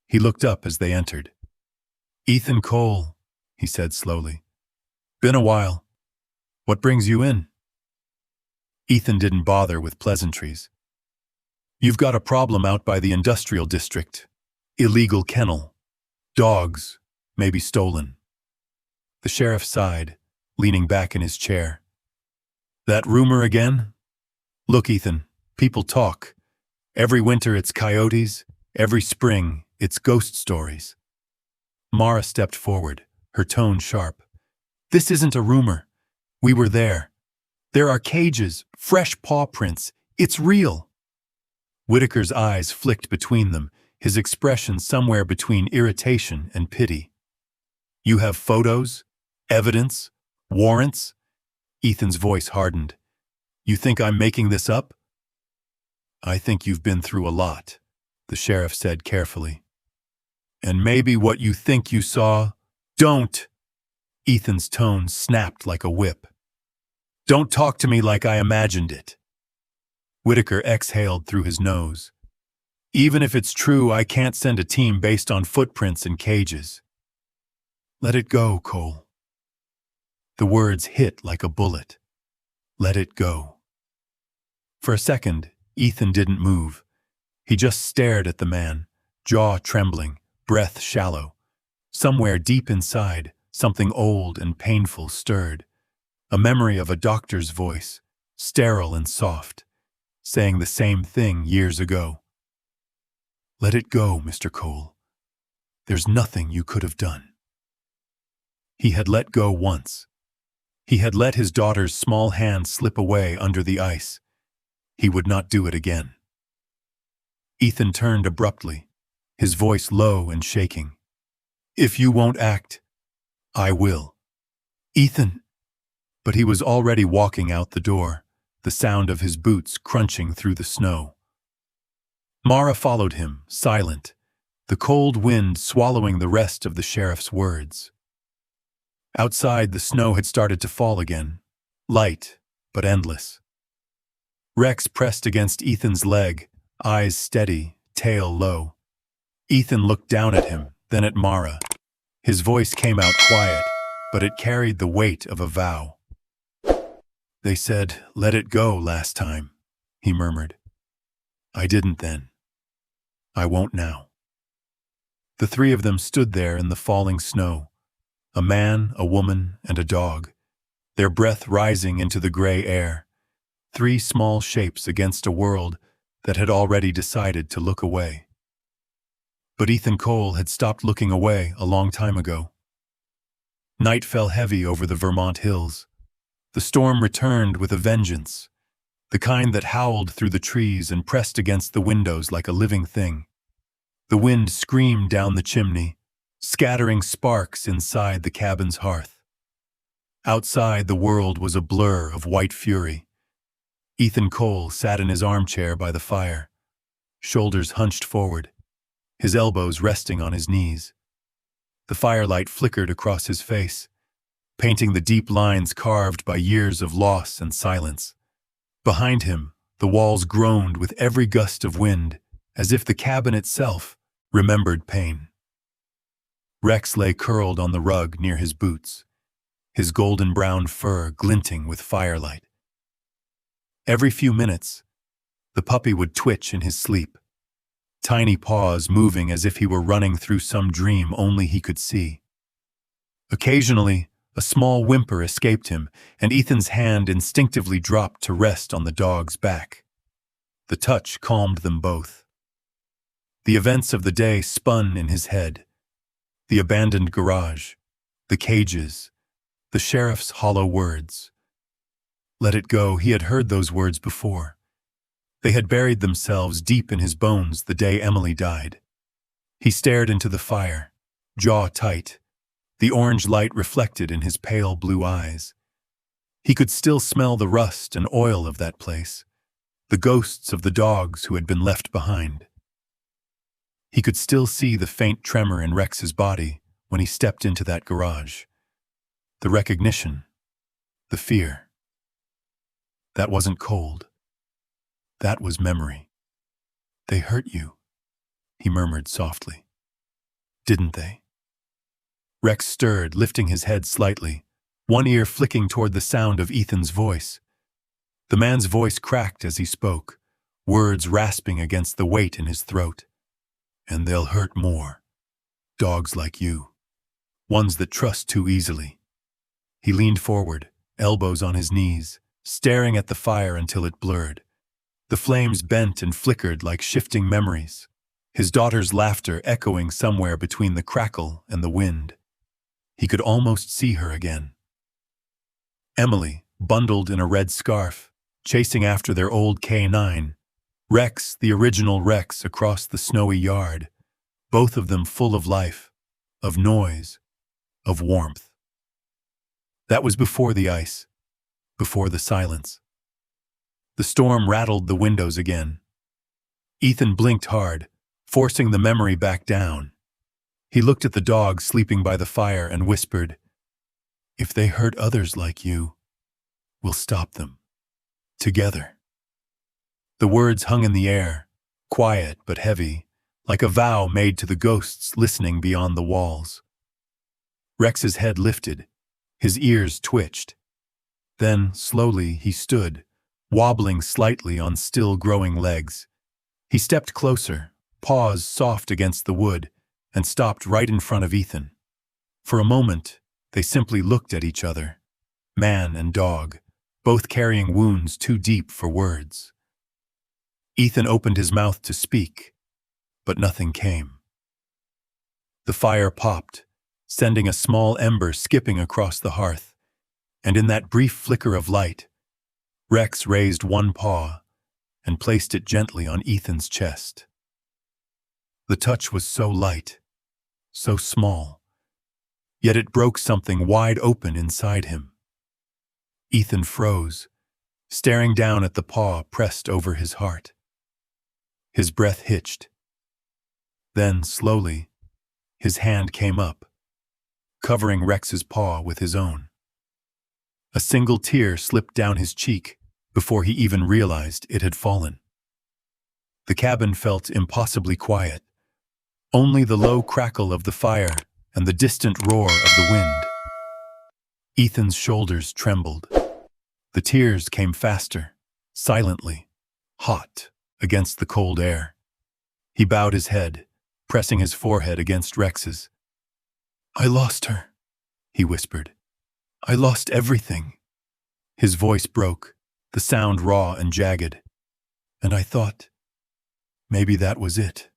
He looked up as they entered. "Ethan Cole," he said slowly. "Been a while. What brings you in?" Ethan didn't bother with pleasantries. "You've got a problem out by the industrial district. Illegal kennel. Dogs, maybe stolen." The sheriff sighed, leaning back in his chair. "That rumor again? Look, Ethan, people talk. Every winter it's coyotes, every spring it's ghost stories." Mara stepped forward, her tone sharp. "This isn't a rumor. We were there. There are cages, fresh paw prints. It's real." Whitaker's eyes flicked between them, his expression somewhere between irritation and pity. "You have photos? Evidence? Warrants?" Ethan's voice hardened. "You think I'm making this up?" "I think you've been through a lot," the sheriff said carefully. "And maybe what you think you saw—" "Don't!" Ethan's tone snapped like a whip. "Don't talk to me like I imagined it." Whitaker exhaled through his nose. "Even if it's true, I can't send a team based on footprints and cages." "Let it go, Cole." The words hit like a bullet. Let it go. For a second, Ethan didn't move. He just stared at the man, jaw trembling, breath shallow. Somewhere deep inside, something old and painful stirred. A memory of a doctor's voice, sterile and soft, saying the same thing years ago. "Let it go, Mr. Cole. There's nothing you could have done." He had let go once. He had let his daughter's small hand slip away under the ice. He would not do it again. Ethan turned abruptly, his voice low and shaking. "If you won't act, I will." "Ethan!" But he was already walking out the door, the sound of his boots crunching through the snow. Mara followed him, silent, the cold wind swallowing the rest of the sheriff's words. Outside, the snow had started to fall again, light but endless. Rex pressed against Ethan's leg, eyes steady, tail low. Ethan looked down at him, then at Mara. His voice came out quiet, but it carried the weight of a vow. "They said, 'Let it go' last time," he murmured. "I didn't then. I won't now." The three of them stood there in the falling snow, a man, a woman, and a dog, their breath rising into the gray air, three small shapes against a world that had already decided to look away. But Ethan Cole had stopped looking away a long time ago. Night fell heavy over the Vermont hills. The storm returned with a vengeance, the kind that howled through the trees and pressed against the windows like a living thing. The wind screamed down the chimney, scattering sparks inside the cabin's hearth. Outside, the world was a blur of white fury. Ethan Cole sat in his armchair by the fire, shoulders hunched forward, his elbows resting on his knees. The firelight flickered across his face, painting the deep lines carved by years of loss and silence. Behind him, the walls groaned with every gust of wind, as if the cabin itself remembered pain. Rex lay curled on the rug near his boots, his golden-brown fur glinting with firelight. Every few minutes, the puppy would twitch in his sleep, tiny paws moving as if he were running through some dream only he could see. Occasionally, a small whimper escaped him, and Ethan's hand instinctively dropped to rest on the dog's back. The touch calmed them both. The events of the day spun in his head. The abandoned garage, the cages, the sheriff's hollow words. Let it go, he had heard those words before. They had buried themselves deep in his bones the day Emily died. He stared into the fire, jaw tight, the orange light reflected in his pale blue eyes. He could still smell the rust and oil of that place, the ghosts of the dogs who had been left behind. He could still see the faint tremor in Rex's body when he stepped into that garage. The recognition, the fear. That wasn't cold. That was memory. "They hurt you," he murmured softly. "Didn't they?" Rex stirred, lifting his head slightly, one ear flicking toward the sound of Ethan's voice. The man's voice cracked as he spoke, words rasping against the weight in his throat. "And they'll hurt more. Dogs like you. Ones that trust too easily." He leaned forward, elbows on his knees, staring at the fire until it blurred. The flames bent and flickered like shifting memories, his daughter's laughter echoing somewhere between the crackle and the wind. He could almost see her again. Emily, bundled in a red scarf, chasing after their old K9. Rex, the original Rex, across the snowy yard, both of them full of life, of noise, of warmth. That was before the ice, before the silence. The storm rattled the windows again. Ethan blinked hard, forcing the memory back down. He looked at the dog sleeping by the fire and whispered, "If they hurt others like you, we'll stop them. Together." The words hung in the air, quiet but heavy, like a vow made to the ghosts listening beyond the walls. Rex's head lifted, his ears twitched. Then, slowly, he stood, wobbling slightly on still growing legs. He stepped closer, paws soft against the wood, and stopped right in front of Ethan. For a moment, they simply looked at each other, man and dog, both carrying wounds too deep for words. Ethan opened his mouth to speak, but nothing came. The fire popped, sending a small ember skipping across the hearth, and in that brief flicker of light, Rex raised one paw and placed it gently on Ethan's chest. The touch was so light, so small, yet it broke something wide open inside him. Ethan froze, staring down at the paw pressed over his heart. His breath hitched. Then, slowly, his hand came up, covering Rex's paw with his own. A single tear slipped down his cheek, before he even realized it had fallen. The cabin felt impossibly quiet. Only the low crackle of the fire and the distant roar of the wind. Ethan's shoulders trembled. The tears came faster, silently, hot, against the cold air. He bowed his head, pressing his forehead against Rex's. "I lost her," he whispered. "I lost everything." His voice broke, the sound raw and jagged. And I thought, maybe that was it.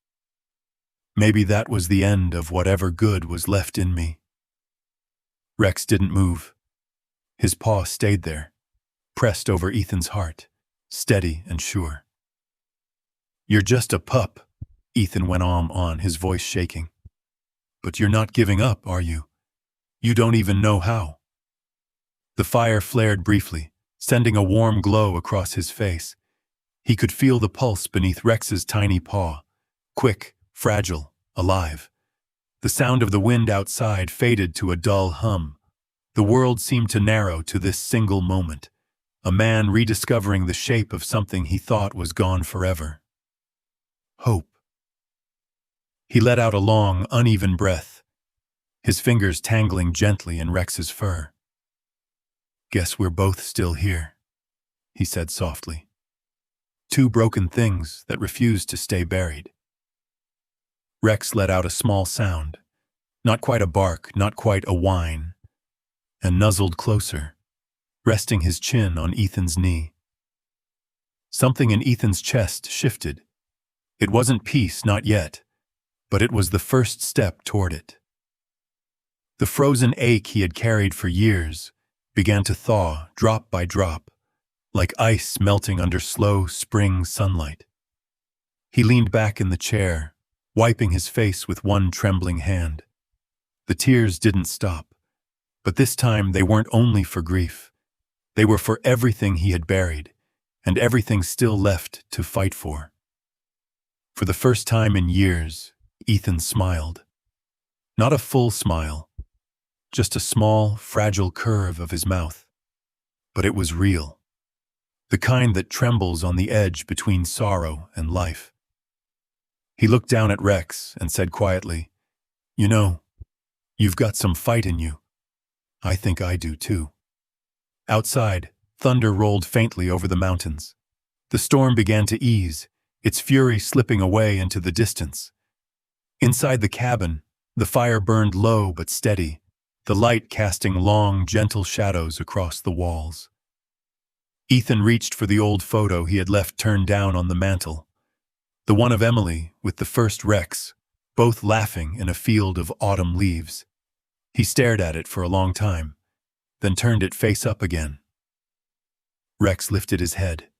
Maybe that was the end of whatever good was left in me. Rex didn't move. His paw stayed there, pressed over Ethan's heart, steady and sure. "You're just a pup," Ethan went on, his voice shaking. "But you're not giving up, are you? You don't even know how." The fire flared briefly, sending a warm glow across his face. He could feel the pulse beneath Rex's tiny paw, quick, fragile, alive. The sound of the wind outside faded to a dull hum. The world seemed to narrow to this single moment, a man rediscovering the shape of something he thought was gone forever. Hope. He let out a long, uneven breath, his fingers tangling gently in Rex's fur. "Guess we're both still here," he said softly. "Two broken things that refused to stay buried." Rex let out a small sound, not quite a bark, not quite a whine, and nuzzled closer, resting his chin on Ethan's knee. Something in Ethan's chest shifted. It wasn't peace, not yet, but it was the first step toward it. The frozen ache he had carried for years began to thaw drop by drop, like ice melting under slow spring sunlight. He leaned back in the chair, wiping his face with one trembling hand. The tears didn't stop, but this time they weren't only for grief. They were for everything he had buried, and everything still left to fight for. For the first time in years, Ethan smiled. Not a full smile, just a small, fragile curve of his mouth. But it was real. The kind that trembles on the edge between sorrow and life. He looked down at Rex and said quietly, "You know, you've got some fight in you. I think I do too." Outside, thunder rolled faintly over the mountains. The storm began to ease, its fury slipping away into the distance. Inside the cabin, the fire burned low but steady, the light casting long, gentle shadows across the walls. Ethan reached for the old photo he had left turned down on the mantel. The one of Emily with the first Rex, both laughing in a field of autumn leaves. He stared at it for a long time, then turned it face up again. Rex lifted his head,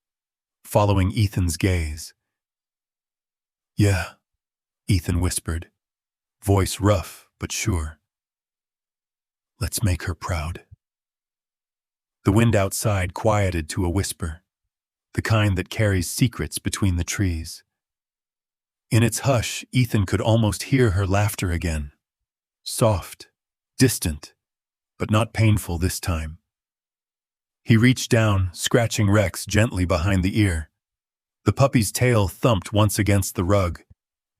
following Ethan's gaze. "Yeah," Ethan whispered, voice rough but sure. "Let's make her proud." The wind outside quieted to a whisper, the kind that carries secrets between the trees. In its hush, Ethan could almost hear her laughter again. Soft, distant, but not painful this time. He reached down, scratching Rex gently behind the ear. The puppy's tail thumped once against the rug,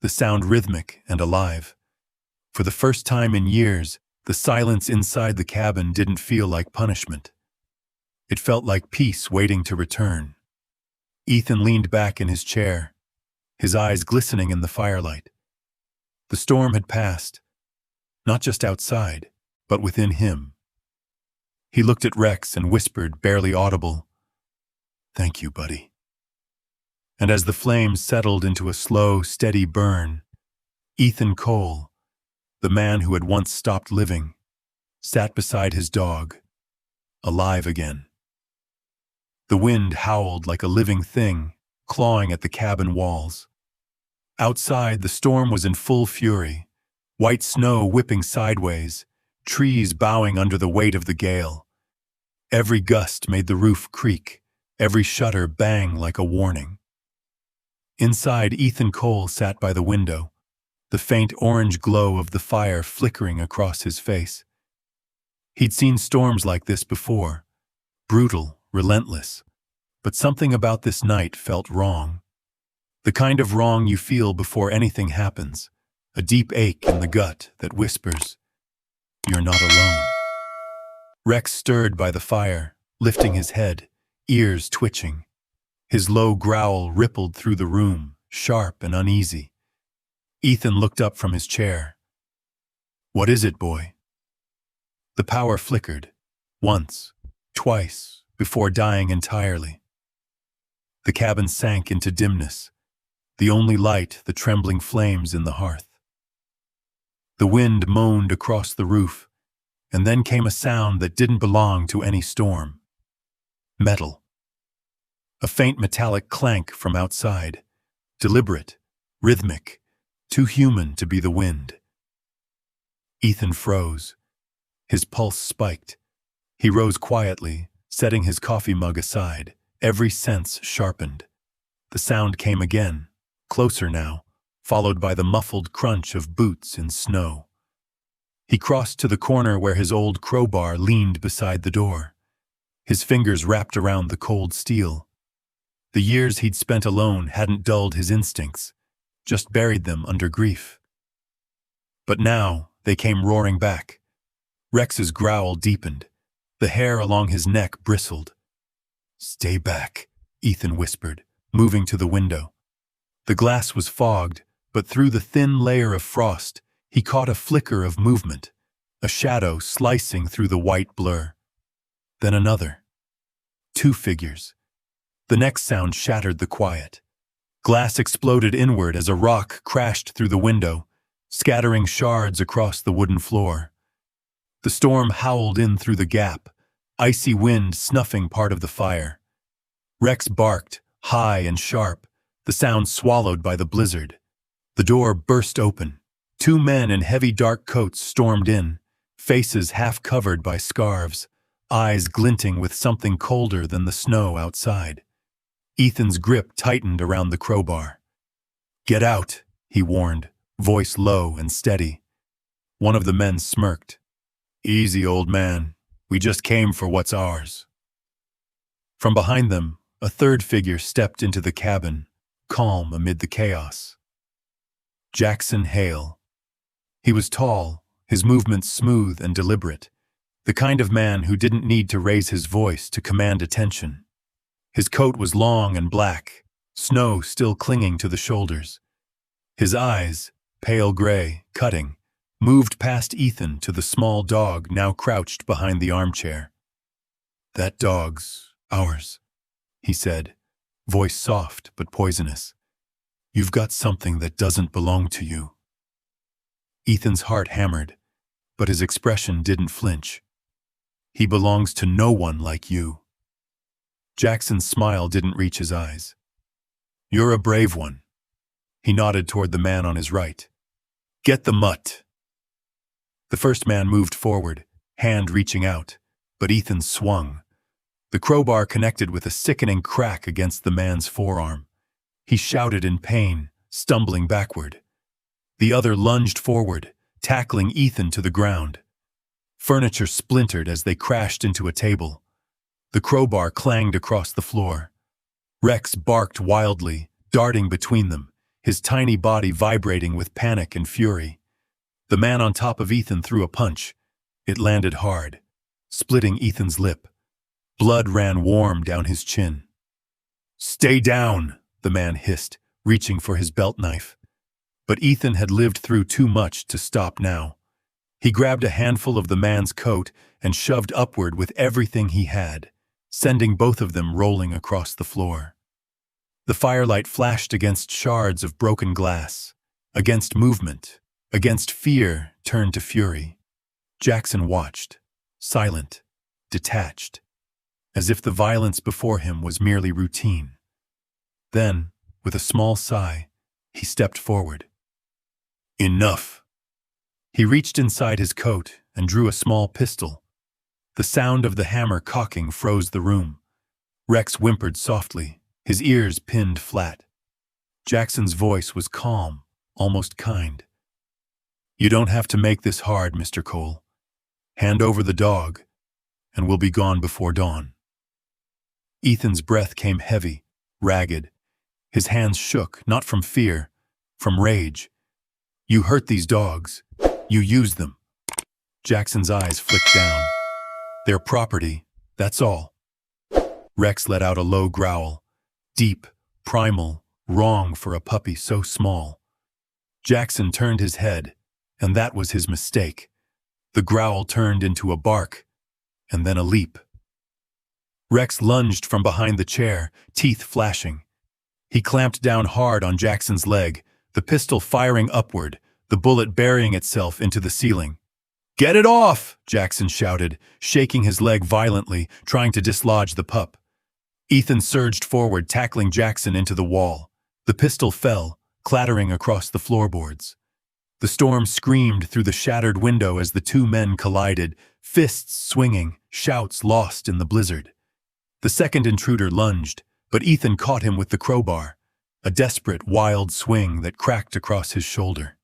the sound rhythmic and alive. For the first time in years, the silence inside the cabin didn't feel like punishment. It felt like peace waiting to return. Ethan leaned back in his chair, his eyes glistening in the firelight. The storm had passed, not just outside, but within him. He looked at Rex and whispered, barely audible, "Thank you, buddy." And as the flames settled into a slow, steady burn, Ethan Cole, the man who had once stopped living, sat beside his dog, alive again. The wind howled like a living thing, clawing at the cabin walls. Outside, the storm was in full fury, white snow whipping sideways, trees bowing under the weight of the gale. Every gust made the roof creak, every shutter bang like a warning. Inside, Ethan Cole sat by the window, the faint orange glow of the fire flickering across his face. He'd seen storms like this before, brutal, relentless, But something about this night felt wrong. The kind of wrong you feel before anything happens. A deep ache in the gut that whispers, "You're not alone." Rex stirred by the fire, lifting his head, ears twitching. His low growl rippled through the room, sharp and uneasy. Ethan looked up from his chair. "What is it, boy?" The power flickered, once, twice, before dying entirely. The cabin sank into dimness, the only light the trembling flames in the hearth. The wind moaned across the roof, and then came a sound that didn't belong to any storm. Metal. A faint metallic clank from outside, deliberate, rhythmic, too human to be the wind. Ethan froze. His pulse spiked. He rose quietly, setting his coffee mug aside, every sense sharpened. The sound came again, closer now, followed by the muffled crunch of boots in snow. He crossed to the corner where his old crowbar leaned beside the door. His fingers wrapped around the cold steel. The years he'd spent alone hadn't dulled his instincts, just buried them under grief. But now they came roaring back. Rex's growl deepened. The hair along his neck bristled. "Stay back," Ethan whispered, moving to the window. The glass was fogged, but through the thin layer of frost, he caught a flicker of movement, a shadow slicing through the white blur. Then another. 2 figures. The next sound shattered the quiet. Glass exploded inward as a rock crashed through the window, scattering shards across the wooden floor. The storm howled in through the gap, icy wind snuffing part of the fire. Rex barked, high and sharp, the sound swallowed by the blizzard. The door burst open. 2 men in heavy dark coats stormed in, faces half covered by scarves, eyes glinting with something colder than the snow outside. Ethan's grip tightened around the crowbar. "Get out," he warned, voice low and steady. One of the men smirked. "Easy, old man. We just came for what's ours." From behind them, a third figure stepped into the cabin, calm amid the chaos. Jackson Hale. He was tall, his movements smooth and deliberate, the kind of man who didn't need to raise his voice to command attention. His coat was long and black, snow still clinging to the shoulders. His eyes, pale gray, cutting, moved past Ethan to the small dog now crouched behind the armchair. "That dog's ours," he said, voice soft but poisonous. "You've got something that doesn't belong to you." Ethan's heart hammered, but his expression didn't flinch. "He belongs to no one like you." Jackson's smile didn't reach his eyes. "You're a brave one." He nodded toward the man on his right. "Get the mutt." The first man moved forward, hand reaching out, but Ethan swung. The crowbar connected with a sickening crack against the man's forearm. He shouted in pain, stumbling backward. The other lunged forward, tackling Ethan to the ground. Furniture splintered as they crashed into a table. The crowbar clanged across the floor. Rex barked wildly, darting between them, his tiny body vibrating with panic and fury. The man on top of Ethan threw a punch. It landed hard, splitting Ethan's lip. Blood ran warm down his chin. "Stay down," the man hissed, reaching for his belt knife. But Ethan had lived through too much to stop now. He grabbed a handful of the man's coat and shoved upward with everything he had, sending both of them rolling across the floor. The firelight flashed against shards of broken glass, against movement, against fear turned to fury. Jackson watched, silent, detached, as if the violence before him was merely routine. Then, with a small sigh, he stepped forward. "Enough." He reached inside his coat and drew a small pistol. The sound of the hammer cocking froze the room. Rex whimpered softly, his ears pinned flat. Jackson's voice was calm, almost kind. "You don't have to make this hard, Mr. Cole. Hand over the dog, and we'll be gone before dawn." Ethan's breath came heavy, ragged. His hands shook, not from fear, from rage. You hurt these dogs. You used them. Jackson's eyes flicked down. Their property, that's all. Rex let out a low growl. Deep, primal, wrong for a puppy so small. Jackson turned his head, and that was his mistake. The growl turned into a bark, and then a leap. Rex lunged from behind the chair, teeth flashing. He clamped down hard on Jackson's leg, the pistol firing upward, the bullet burying itself into the ceiling. "Get it off!" Jackson shouted, shaking his leg violently, trying to dislodge the pup. Ethan surged forward, tackling Jackson into the wall. The pistol fell, clattering across the floorboards. The storm screamed through the shattered window as the two men collided, fists swinging, shouts lost in the blizzard. The second intruder lunged, but Ethan caught him with the crowbar, a desperate, wild swing that cracked across his shoulder.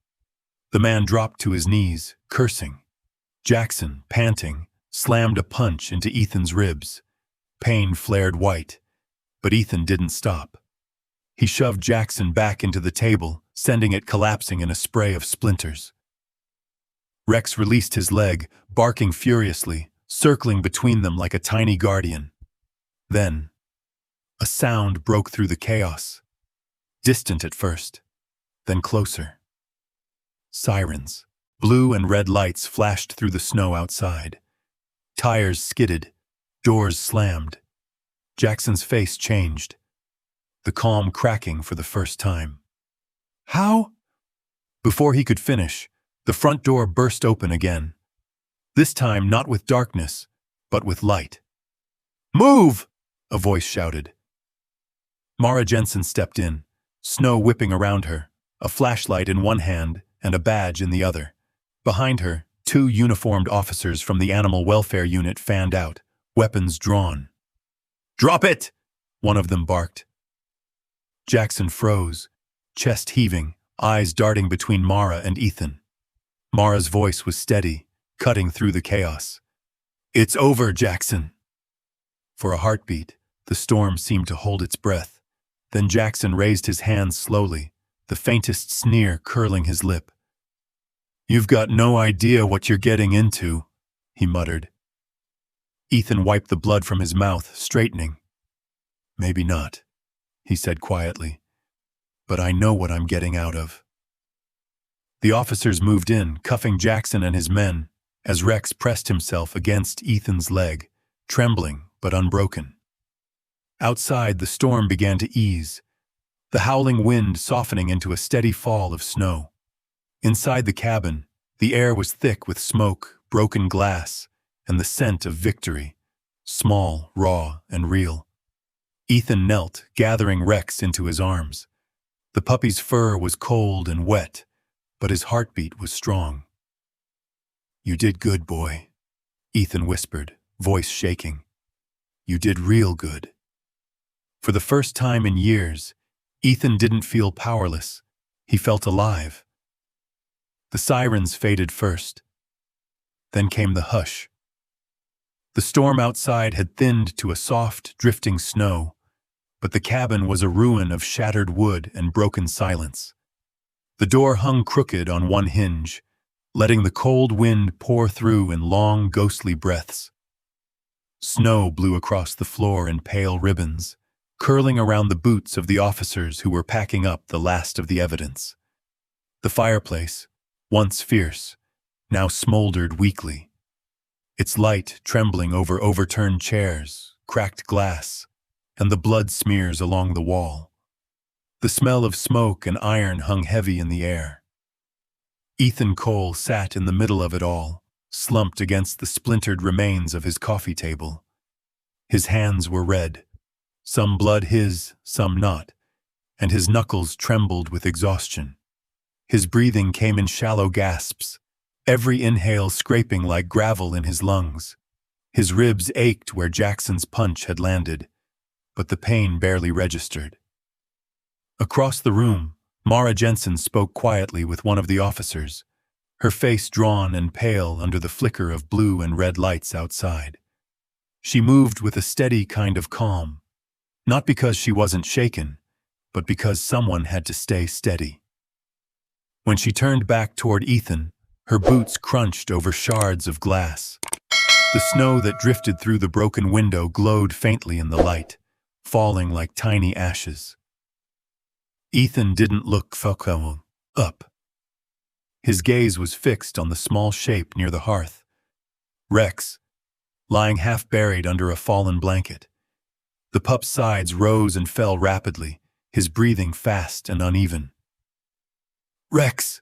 The man dropped to his knees, cursing. Jackson, panting, slammed a punch into Ethan's ribs. Pain flared white, but Ethan didn't stop. He shoved Jackson back into the table, sending it collapsing in a spray of splinters. Rex released his leg, barking furiously, circling between them like a tiny guardian. Then, a sound broke through the chaos. Distant at first, then closer. Sirens. Blue and red lights flashed through the snow outside. Tires skidded. Doors slammed. Jackson's face changed, the calm cracking for the first time. "How?" Before he could finish, the front door burst open again. This time not with darkness, but with light. "Move!" a voice shouted. Mara Jensen stepped in, snow whipping around her, a flashlight in one hand and a badge in the other. Behind her, two uniformed officers from the Animal Welfare Unit fanned out, weapons drawn. "Drop it!" one of them barked. Jackson froze, chest heaving, eyes darting between Mara and Ethan. Mara's voice was steady, cutting through the chaos. "It's over, Jackson." For a heartbeat, the storm seemed to hold its breath. Then Jackson raised his hands slowly, the faintest sneer curling his lip. "You've got no idea what you're getting into," he muttered. Ethan wiped the blood from his mouth, straightening. "Maybe not," he said quietly, "but I know what I'm getting out of." The officers moved in, cuffing Jackson and his men, as Rex pressed himself against Ethan's leg, trembling but unbroken. Outside, the storm began to ease, the howling wind softening into a steady fall of snow. Inside the cabin, the air was thick with smoke, broken glass, and the scent of victory, small, raw, and real. Ethan knelt, gathering Rex into his arms. The puppy's fur was cold and wet, but his heartbeat was strong. "You did good, boy," Ethan whispered, voice shaking. "You did real good." For the first time in years, Ethan didn't feel powerless. He felt alive. The sirens faded first. Then came the hush. The storm outside had thinned to a soft, drifting snow, but the cabin was a ruin of shattered wood and broken silence. The door hung crooked on one hinge, letting the cold wind pour through in long, ghostly breaths. Snow blew across the floor in pale ribbons, curling around the boots of the officers who were packing up the last of the evidence. The fireplace, once fierce, now smoldered weakly, its light trembling over overturned chairs, cracked glass, and the blood smears along the wall. The smell of smoke and iron hung heavy in the air. Ethan Cole sat in the middle of it all, slumped against the splintered remains of his coffee table. His hands were red, some blood his, some not, and his knuckles trembled with exhaustion. His breathing came in shallow gasps, every inhale scraping like gravel in his lungs. His ribs ached where Jackson's punch had landed, but the pain barely registered. Across the room, Mara Jensen spoke quietly with one of the officers, her face drawn and pale under the flicker of blue and red lights outside. She moved with a steady kind of calm, Not because she wasn't shaken, but because someone had to stay steady. When she turned back toward Ethan, her boots crunched over shards of glass. The snow that drifted through the broken window glowed faintly in the light, falling like tiny ashes. Ethan didn't look up. His gaze was fixed on the small shape near the hearth. Rex, lying half-buried under a fallen blanket. The pup's sides rose and fell rapidly, his breathing fast and uneven. "Rex,"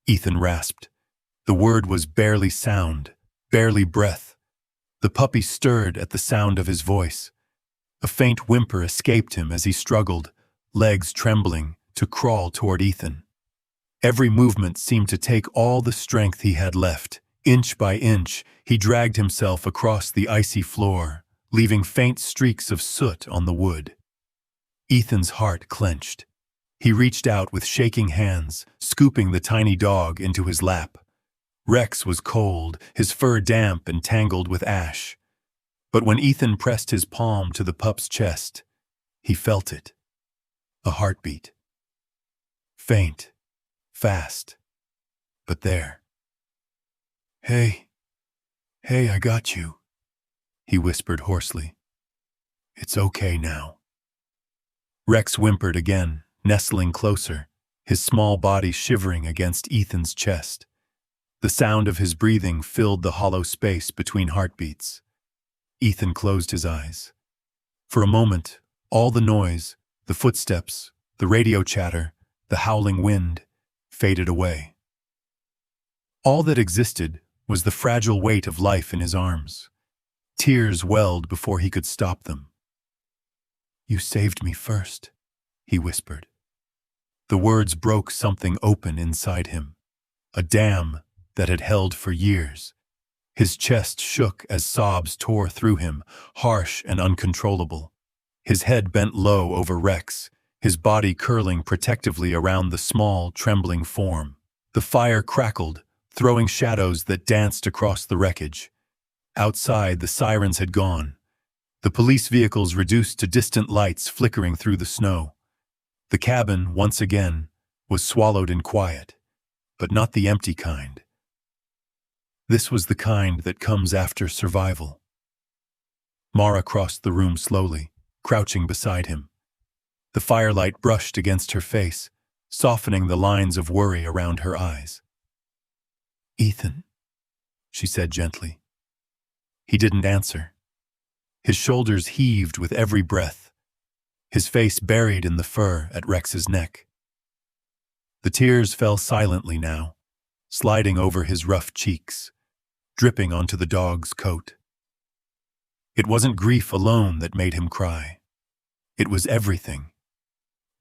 Ethan rasped. The word was barely sound, barely breath. The puppy stirred at the sound of his voice. A faint whimper escaped him as he struggled, legs trembling, to crawl toward Ethan. Every movement seemed to take all the strength he had left. Inch by inch, he dragged himself across the icy floor, leaving faint streaks of soot on the wood. Ethan's heart clenched. He reached out with shaking hands, scooping the tiny dog into his lap. Rex was cold, his fur damp and tangled with ash. But when Ethan pressed his palm to the pup's chest, he felt it. A heartbeat. Faint, fast, but there. Hey, I got you," he whispered hoarsely. "It's okay now." Rex whimpered again, nestling closer, his small body shivering against Ethan's chest. The sound of his breathing filled the hollow space between heartbeats. Ethan closed his eyes. For a moment, all the noise, the footsteps, the radio chatter, the howling wind, faded away. All that existed was the fragile weight of life in his arms. Tears welled before he could stop them. "You saved me first," he whispered. The words broke something open inside him, a dam that had held for years. His chest shook as sobs tore through him, harsh and uncontrollable. His head bent low over Rex, his body curling protectively around the small, trembling form. The fire crackled, throwing shadows that danced across the wreckage. Outside, the sirens had gone. The police vehicles reduced to distant lights flickering through the snow. The cabin, once again, was swallowed in quiet, but not the empty kind. This was the kind that comes after survival. Mara crossed the room slowly, crouching beside him. The firelight brushed against her face, softening the lines of worry around her eyes. "Ethan," she said gently. He didn't answer. His shoulders heaved with every breath, his face buried in the fur at Rex's neck. The tears fell silently now, sliding over his rough cheeks, dripping onto the dog's coat. It wasn't grief alone that made him cry. It was everything.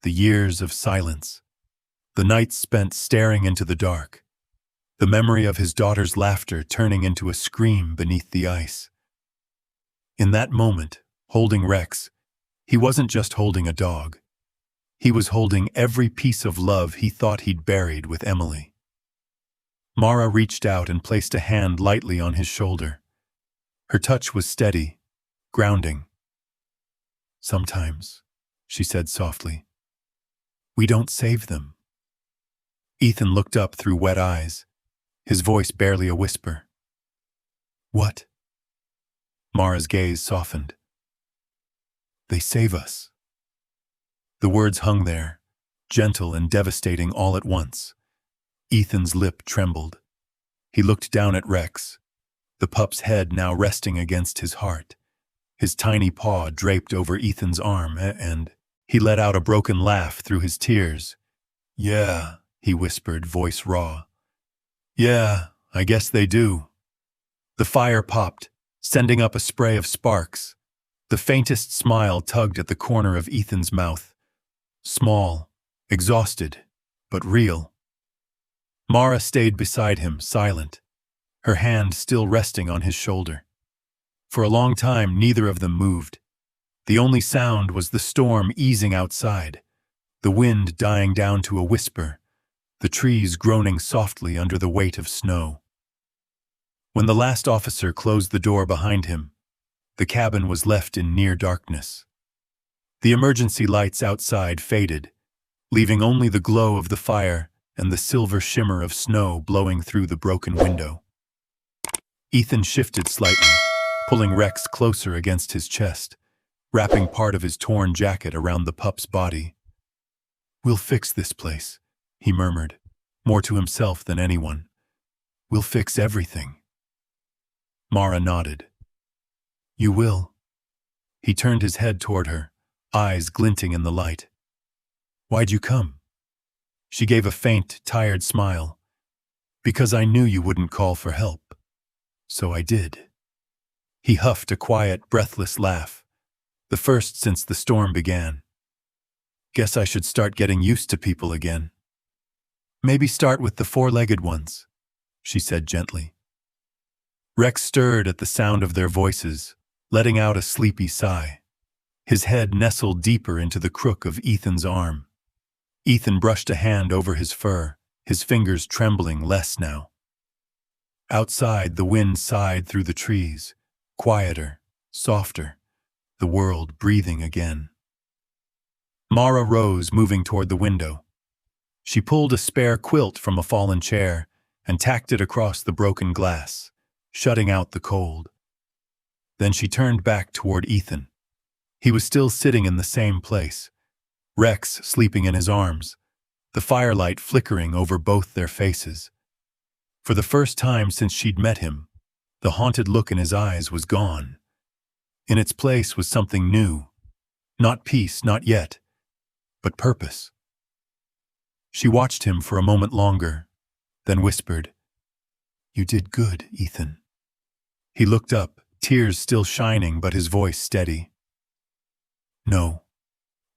The years of silence, the nights spent staring into the dark, the memory of his daughter's laughter turning into a scream beneath the ice. In that moment, holding Rex, he wasn't just holding a dog. He was holding every piece of love he thought he'd buried with Emily. Mara reached out and placed a hand lightly on his shoulder. Her touch was steady, grounding. "Sometimes," she said softly, "we don't save them." Ethan looked up through wet eyes, his voice barely a whisper. "What?" Mara's gaze softened. "They save us." The words hung there, gentle and devastating all at once. Ethan's lip trembled. He looked down at Rex, the pup's head now resting against his heart. His tiny paw draped over Ethan's arm, and he let out a broken laugh through his tears. "Yeah," he whispered, voice raw. "Yeah, I guess they do." The fire popped, sending up a spray of sparks. The faintest smile tugged at the corner of Ethan's mouth. Small, exhausted, but real. Mara stayed beside him, silent, her hand still resting on his shoulder. For a long time, neither of them moved. The only sound was the storm easing outside, the wind dying down to a whisper, the trees groaning softly under the weight of snow. When the last officer closed the door behind him, the cabin was left in near darkness. The emergency lights outside faded, leaving only the glow of the fire and the silver shimmer of snow blowing through the broken window. Ethan shifted slightly, pulling Rex closer against his chest, wrapping part of his torn jacket around the pup's body. "We'll fix this place," he murmured, more to himself than anyone. "We'll fix everything." Mara nodded. "You will?" He turned his head toward her, eyes glinting in the light. "Why'd you come?" She gave a faint, tired smile. "Because I knew you wouldn't call for help. So I did." He huffed a quiet, breathless laugh, the first since the storm began. "Guess I should start getting used to people again." "Maybe start with the four-legged ones," she said gently. Rex stirred at the sound of their voices, letting out a sleepy sigh. His head nestled deeper into the crook of Ethan's arm. Ethan brushed a hand over his fur, his fingers trembling less now. Outside, the wind sighed through the trees, quieter, softer, the world breathing again. Mara rose, moving toward the window. She pulled a spare quilt from a fallen chair and tacked it across the broken glass, shutting out the cold. Then she turned back toward Ethan. He was still sitting in the same place, Rex sleeping in his arms, the firelight flickering over both their faces. For the first time since she'd met him, the haunted look in his eyes was gone. In its place was something new. Not peace, not yet, but purpose. She watched him for a moment longer, then whispered, "You did good, Ethan." He looked up, tears still shining but his voice steady. "No,"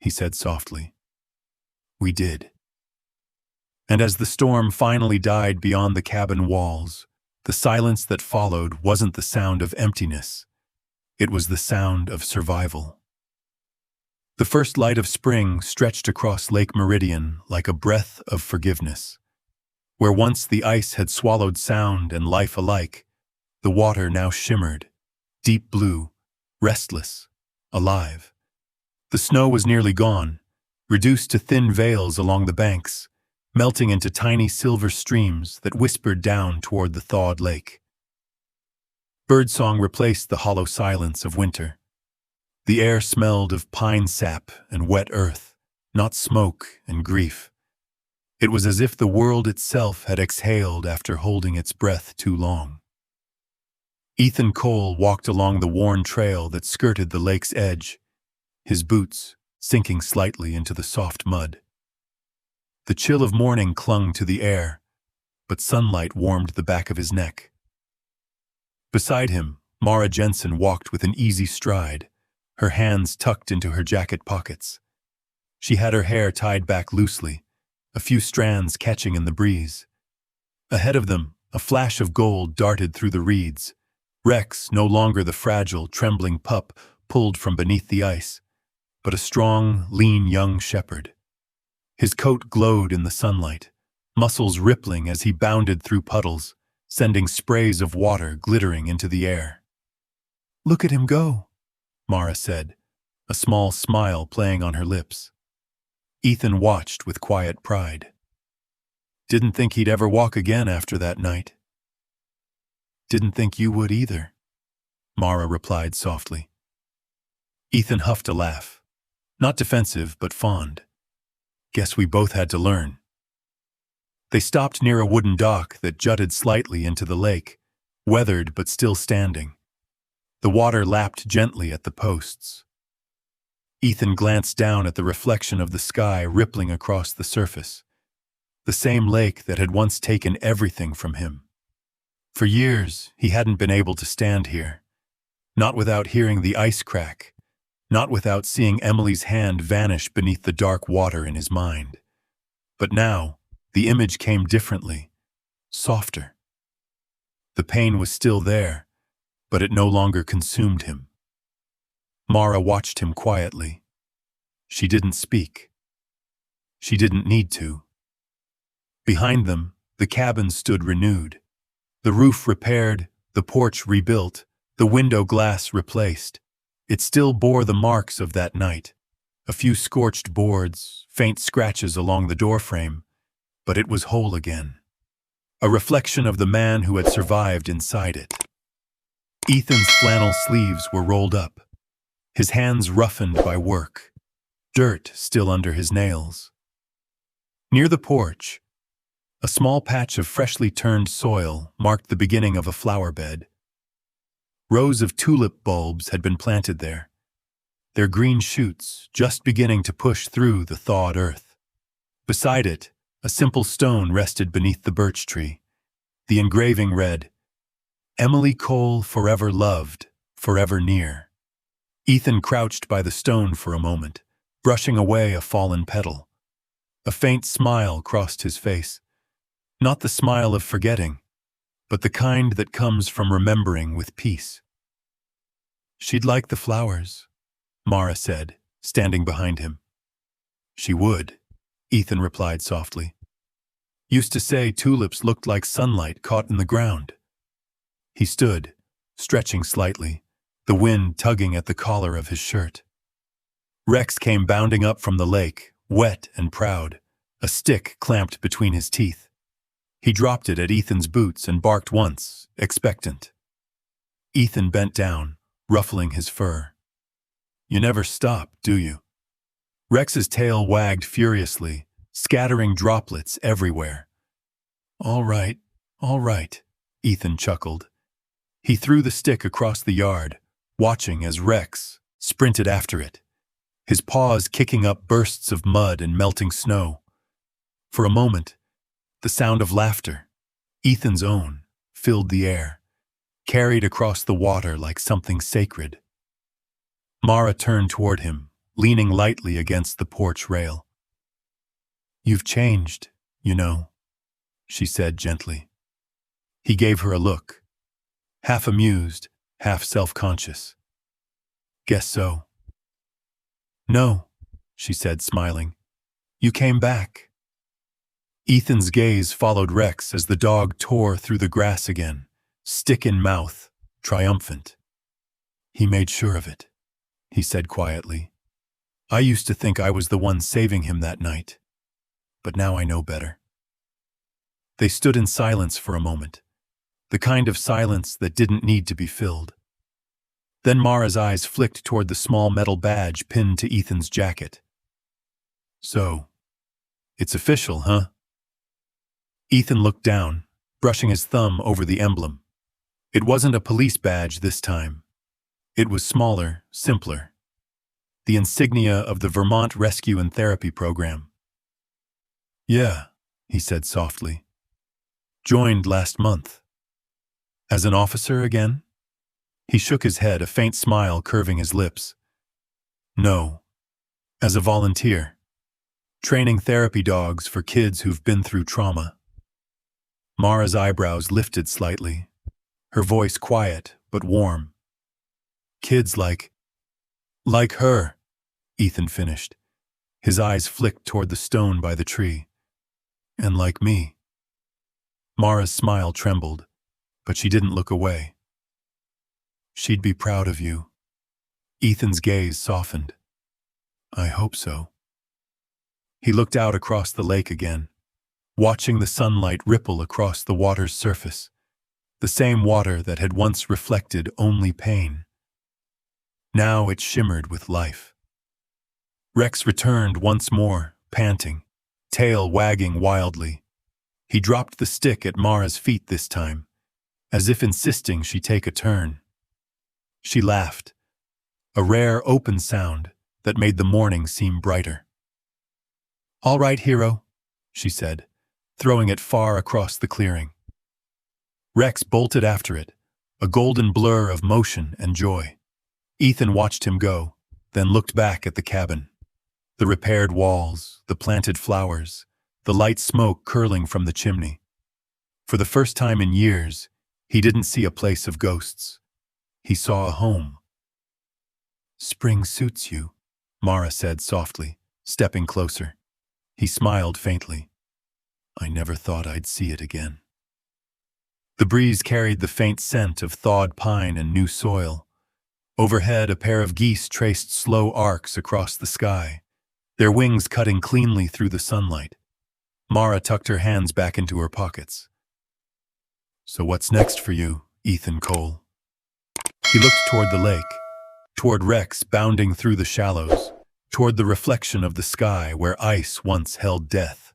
he said softly. "We did." And as the storm finally died beyond the cabin walls, the silence that followed wasn't the sound of emptiness. It was the sound of survival. The first light of spring stretched across Lake Meridian like a breath of forgiveness. Where once the ice had swallowed sound and life alike, the water now shimmered, deep blue, restless, alive. The snow was nearly gone, reduced to thin veils along the banks, melting into tiny silver streams that whispered down toward the thawed lake. Birdsong replaced the hollow silence of winter. The air smelled of pine sap and wet earth, not smoke and grief. It was as if the world itself had exhaled after holding its breath too long. Ethan Cole walked along the worn trail that skirted the lake's edge, his boots sinking slightly into the soft mud. The chill of morning clung to the air, but sunlight warmed the back of his neck. Beside him, Mara Jensen walked with an easy stride, her hands tucked into her jacket pockets. She had her hair tied back loosely, a few strands catching in the breeze. Ahead of them, a flash of gold darted through the reeds. Rex, no longer the fragile, trembling pup pulled from beneath the ice, but a strong, lean young shepherd. His coat glowed in the sunlight, muscles rippling as he bounded through puddles, sending sprays of water glittering into the air. "Look at him go," Mara said, a small smile playing on her lips. Ethan watched with quiet pride. "Didn't think he'd ever walk again after that night." "Didn't think you would either," Mara replied softly. Ethan huffed a laugh, not defensive but fond. "Guess we both had to learn." They stopped near a wooden dock that jutted slightly into the lake, weathered but still standing. The water lapped gently at the posts. Ethan glanced down at the reflection of the sky rippling across the surface, the same lake that had once taken everything from him. For years, he hadn't been able to stand here, not without hearing the ice crack, not without seeing Emily's hand vanish beneath the dark water in his mind. But now, the image came differently, softer. The pain was still there, but it no longer consumed him. Mara watched him quietly. She didn't speak. She didn't need to. Behind them, the cabin stood renewed. The roof repaired, the porch rebuilt, the window glass replaced. It still bore the marks of that night, A few scorched boards, faint scratches along the doorframe, but it was whole again. A reflection of the man who had survived inside it. Ethan's flannel sleeves were rolled up, his hands roughened by work, dirt still under his nails. Near the porch, a small patch of freshly turned soil marked the beginning of a flower bed. Rows of tulip bulbs had been planted there, their green shoots just beginning to push through the thawed earth. Beside it, a simple stone rested beneath the birch tree. The engraving read, "Emily Cole forever loved, forever near." Ethan crouched by the stone for a moment, brushing away a fallen petal. A faint smile crossed his face. Not the smile of forgetting, but the kind that comes from remembering with peace. "She'd like the flowers," Mara said, standing behind him. "She would," Ethan replied softly. "Used to say tulips looked like sunlight caught in the ground." He stood, stretching slightly, the wind tugging at the collar of his shirt. Rex came bounding up from the lake, wet and proud, a stick clamped between his teeth. He dropped it at Ethan's boots and barked once, expectant. Ethan bent down, ruffling his fur. "You never stop, do you?" Rex's tail wagged furiously, scattering droplets everywhere. All right," Ethan chuckled. He threw the stick across the yard, watching as Rex sprinted after it, his paws kicking up bursts of mud and melting snow. For a moment, the sound of laughter, Ethan's own, filled the air, carried across the water like something sacred. Mara turned toward him, leaning lightly against the porch rail. "You've changed, you know," she said gently. He gave her a look, half amused, half self-conscious. "Guess so." "No," she said, smiling. "You came back." Ethan's gaze followed Rex as the dog tore through the grass again, stick in mouth, triumphant. "He made sure of it," he said quietly. "I used to think I was the one saving him that night, but now I know better." They stood in silence for a moment, the kind of silence that didn't need to be filled. Then Mara's eyes flicked toward the small metal badge pinned to Ethan's jacket. "So, it's official, huh?" Ethan looked down, brushing his thumb over the emblem. It wasn't a police badge this time. It was smaller, simpler. The insignia of the Vermont Rescue and Therapy Program. "Yeah," he said softly. "Joined last month." "As an officer again?" He shook his head, a faint smile curving his lips. "No, as a volunteer. Training therapy dogs for kids who've been through trauma." Mara's eyebrows lifted slightly, her voice quiet but warm. "Kids like her," Ethan finished. His eyes flicked toward the stone by the tree. "And like me." Mara's smile trembled, but she didn't look away. "She'd be proud of you." Ethan's gaze softened. "I hope so." He looked out across the lake again, watching the sunlight ripple across the water's surface, the same water that had once reflected only pain. Now it shimmered with life. Rex returned once more, panting, tail wagging wildly. He dropped the stick at Mara's feet this time, as if insisting she take a turn. She laughed, a rare open sound that made the morning seem brighter. "All right, hero," she said, throwing it far across the clearing. Rex bolted after it, a golden blur of motion and joy. Ethan watched him go, then looked back at the cabin. The repaired walls, the planted flowers, the light smoke curling from the chimney. For the first time in years, he didn't see a place of ghosts. He saw a home. "Spring suits you," Mara said softly, stepping closer. He smiled faintly. "I never thought I'd see it again." The breeze carried the faint scent of thawed pine and new soil. Overhead, a pair of geese traced slow arcs across the sky, their wings cutting cleanly through the sunlight. Mara tucked her hands back into her pockets. "So what's next for you, Ethan Cole?" He looked toward the lake, toward Rex bounding through the shallows, toward the reflection of the sky where ice once held death.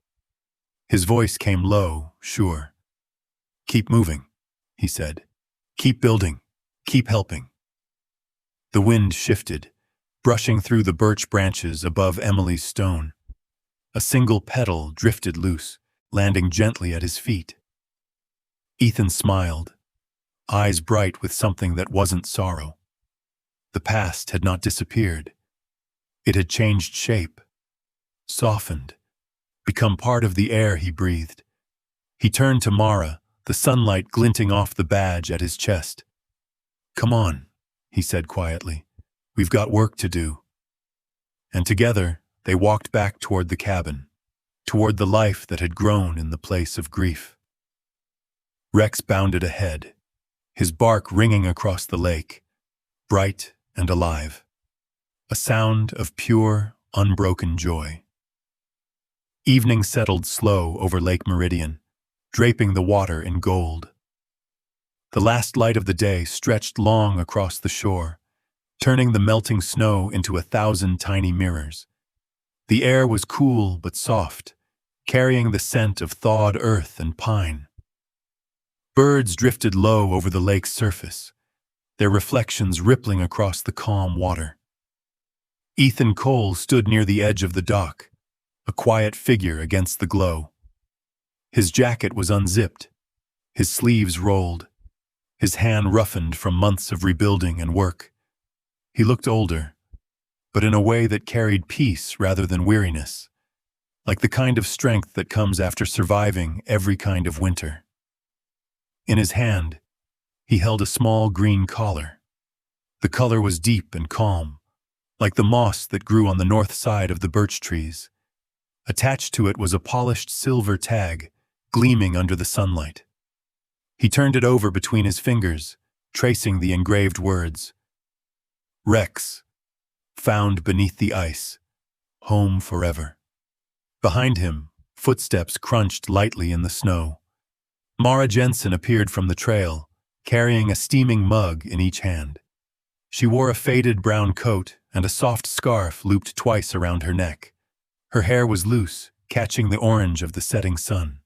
His voice came low, sure. "Keep moving," he said. "Keep building. Keep helping." The wind shifted, brushing through the birch branches above Emily's stone. A single petal drifted loose, landing gently at his feet. Ethan smiled, eyes bright with something that wasn't sorrow. The past had not disappeared. It had changed shape, softened, become part of the air he breathed. He turned to Mara, the sunlight glinting off the badge at his chest. "Come on," he said quietly. "We've got work to do." And together, they walked back toward the cabin, toward the life that had grown in the place of grief. Rex bounded ahead, his bark ringing across the lake, bright and alive, a sound of pure, unbroken joy. Evening settled slow over Lake Meridian, draping the water in gold. The last light of the day stretched long across the shore, turning the melting snow into 1,000 tiny mirrors. The air was cool but soft, carrying the scent of thawed earth and pine. Birds drifted low over the lake's surface, their reflections rippling across the calm water. Ethan Cole stood near the edge of the dock, a quiet figure against the glow. His jacket was unzipped, his sleeves rolled, his hand roughened from months of rebuilding and work. He looked older, but in a way that carried peace rather than weariness, like the kind of strength that comes after surviving every kind of winter. In his hand, he held a small green collar. The color was deep and calm, like the moss that grew on the north side of the birch trees. Attached to it was a polished silver tag, gleaming under the sunlight. He turned it over between his fingers, tracing the engraved words. Rex, found beneath the ice, home forever. Behind him, footsteps crunched lightly in the snow. Mara Jensen appeared from the trail, carrying a steaming mug in each hand. She wore a faded brown coat and a soft scarf looped twice around her neck. Her hair was loose, catching the orange of the setting sun.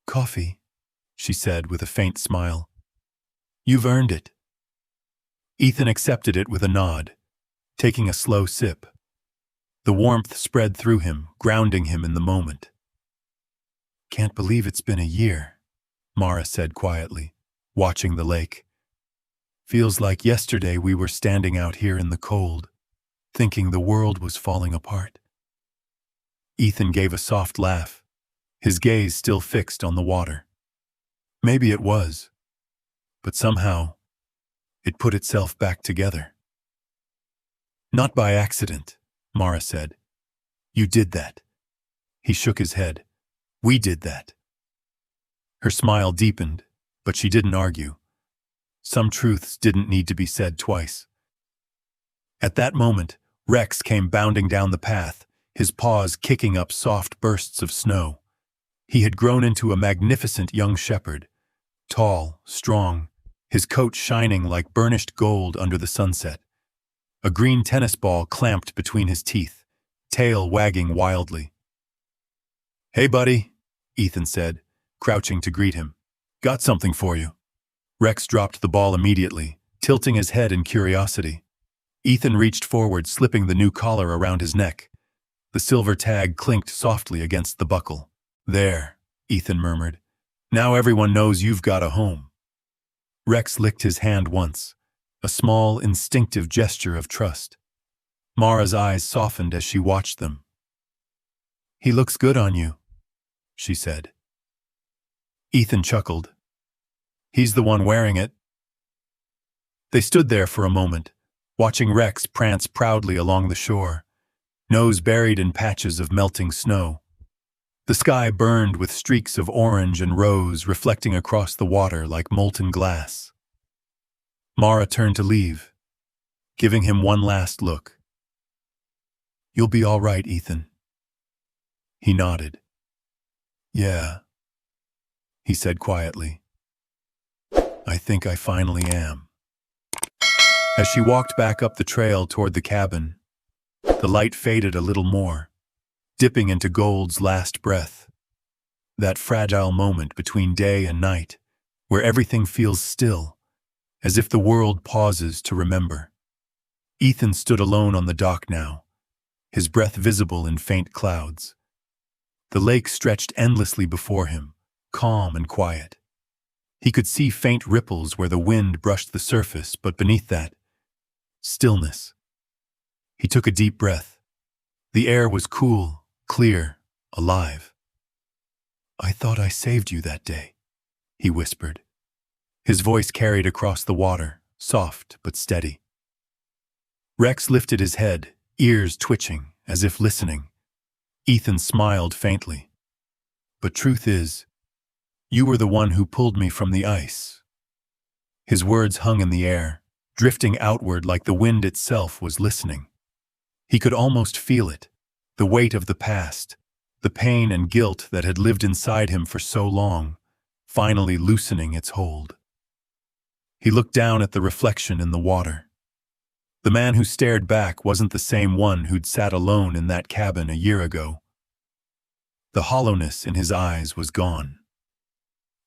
"Coffee," she said with a faint smile. "You've earned it." Ethan accepted it with a nod, taking a slow sip. The warmth spread through him, grounding him in the moment. "Can't believe it's been a year," Mara said quietly, watching the lake. "Feels like yesterday we were standing out here in the cold, thinking the world was falling apart." Ethan gave a soft laugh, his gaze still fixed on the water. Maybe it was, but somehow, it put itself back together. "Not by accident," Mara said. "You did that." He shook his head. "We did that." Her smile deepened, but she didn't argue. Some truths didn't need to be said twice. At that moment, Rex came bounding down the path, his paws kicking up soft bursts of snow. He had grown into a magnificent young shepherd, tall, strong, his coat shining like burnished gold under the sunset. A green tennis ball clamped between his teeth, tail wagging wildly. "Hey, buddy," Ethan said, crouching to greet him. "Got something for you." Rex dropped the ball immediately, tilting his head in curiosity. Ethan reached forward, slipping the new collar around his neck. The silver tag clinked softly against the buckle. "There," Ethan murmured. "Now everyone knows you've got a home." Rex licked his hand once, a small, instinctive gesture of trust. Mara's eyes softened as she watched them. "He looks good on you," she said. Ethan chuckled. "He's the one wearing it." They stood there for a moment, watching Rex prance proudly along the shore, nose buried in patches of melting snow. The sky burned with streaks of orange and rose reflecting across the water like molten glass. Mara turned to leave, giving him one last look. "You'll be all right, Ethan." He nodded. "Yeah," he said quietly. "I think I finally am." As she walked back up the trail toward the cabin, the light faded a little more, dipping into gold's last breath. That fragile moment between day and night, where everything feels still, as if the world pauses to remember. Ethan stood alone on the dock now, his breath visible in faint clouds. The lake stretched endlessly before him, calm and quiet. He could see faint ripples where the wind brushed the surface, but beneath that, stillness. He took a deep breath. The air was cool, clear, alive. "I thought I saved you that day," he whispered. His voice carried across the water, soft but steady. Rex lifted his head, ears twitching, as if listening. Ethan smiled faintly. "But truth is, you were the one who pulled me from the ice." His words hung in the air, drifting outward like the wind itself was listening. He could almost feel it, the weight of the past, the pain and guilt that had lived inside him for so long, finally loosening its hold. He looked down at the reflection in the water. The man who stared back wasn't the same one who'd sat alone in that cabin a year ago. The hollowness in his eyes was gone.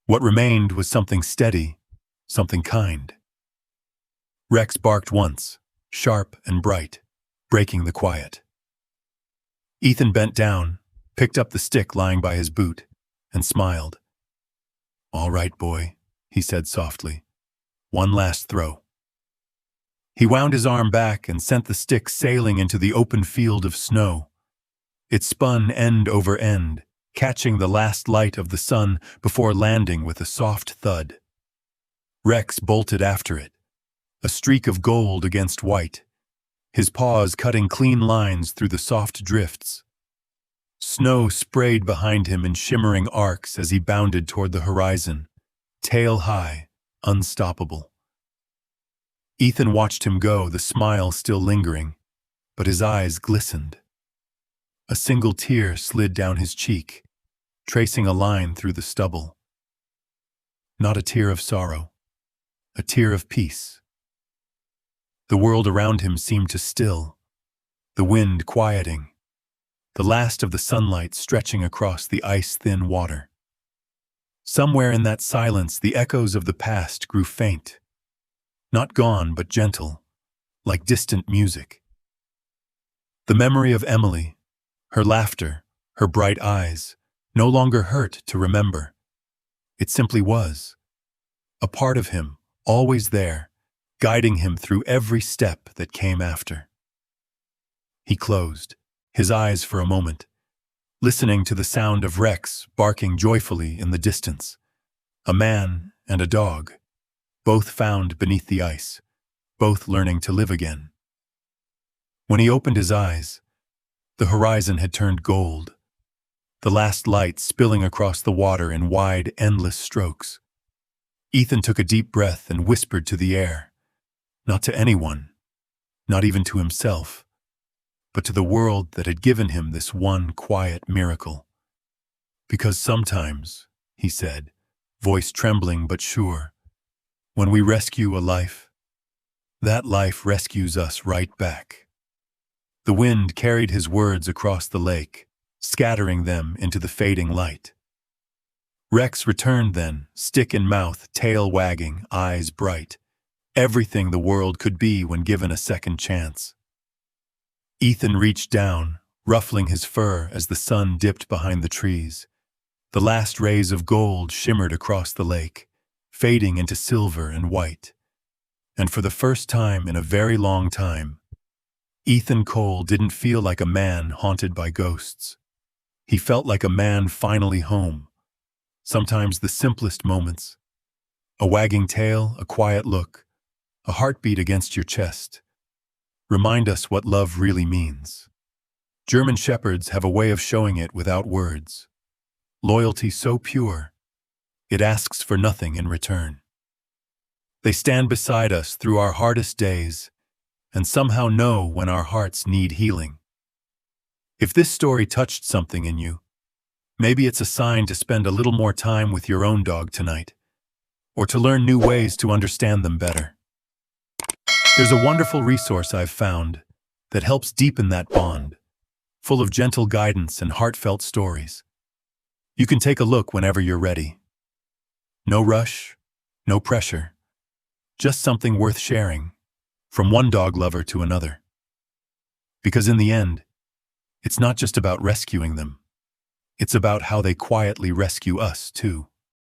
What remained was something steady, something kind. Rex barked once, sharp and bright, breaking the quiet. Ethan bent down, picked up the stick lying by his boot, and smiled. "All right, boy," he said softly. "One last throw." He wound his arm back and sent the stick sailing into the open field of snow. It spun end over end, catching the last light of the sun before landing with a soft thud. Rex bolted after it, a streak of gold against white, his paws cutting clean lines through the soft drifts. Snow sprayed behind him in shimmering arcs as he bounded toward the horizon, tail high, unstoppable. Ethan watched him go, the smile still lingering, but his eyes glistened. A single tear slid down his cheek, tracing a line through the stubble. Not a tear of sorrow, a tear of peace. The world around him seemed to still, the wind quieting, the last of the sunlight stretching across the ice-thin water. Somewhere in that silence, the echoes of the past grew faint, not gone but gentle, like distant music. The memory of Emily, her laughter, her bright eyes, no longer hurt to remember. It simply was. A part of him, always there, guiding him through every step that came after. He closed his eyes for a moment, listening to the sound of Rex barking joyfully in the distance. A man and a dog, both found beneath the ice, both learning to live again. When he opened his eyes, the horizon had turned gold, the last light spilling across the water in wide, endless strokes. Ethan took a deep breath and whispered to the air, not to anyone, not even to himself, but to the world that had given him this one quiet miracle. "Because sometimes," he said, voice trembling but sure, "when we rescue a life, that life rescues us right back." The wind carried his words across the lake, scattering them into the fading light. Rex returned then, stick in mouth, tail wagging, eyes bright, everything the world could be when given a second chance. Ethan reached down, ruffling his fur as the sun dipped behind the trees. The last rays of gold shimmered across the lake, fading into silver and white. And for the first time in a very long time, Ethan Cole didn't feel like a man haunted by ghosts. He felt like a man finally home. Sometimes the simplest moments. A wagging tail, a quiet look, a heartbeat against your chest. Remind us what love really means. German shepherds have a way of showing it without words. Loyalty so pure, it asks for nothing in return. They stand beside us through our hardest days, and somehow know when our hearts need healing. If this story touched something in you, maybe it's a sign to spend a little more time with your own dog tonight, or to learn new ways to understand them better. There's a wonderful resource I've found that helps deepen that bond, full of gentle guidance and heartfelt stories. You can take a look whenever you're ready. No rush, no pressure, just something worth sharing, from one dog lover to another. Because in the end, it's not just about rescuing them. It's about how they quietly rescue us, too.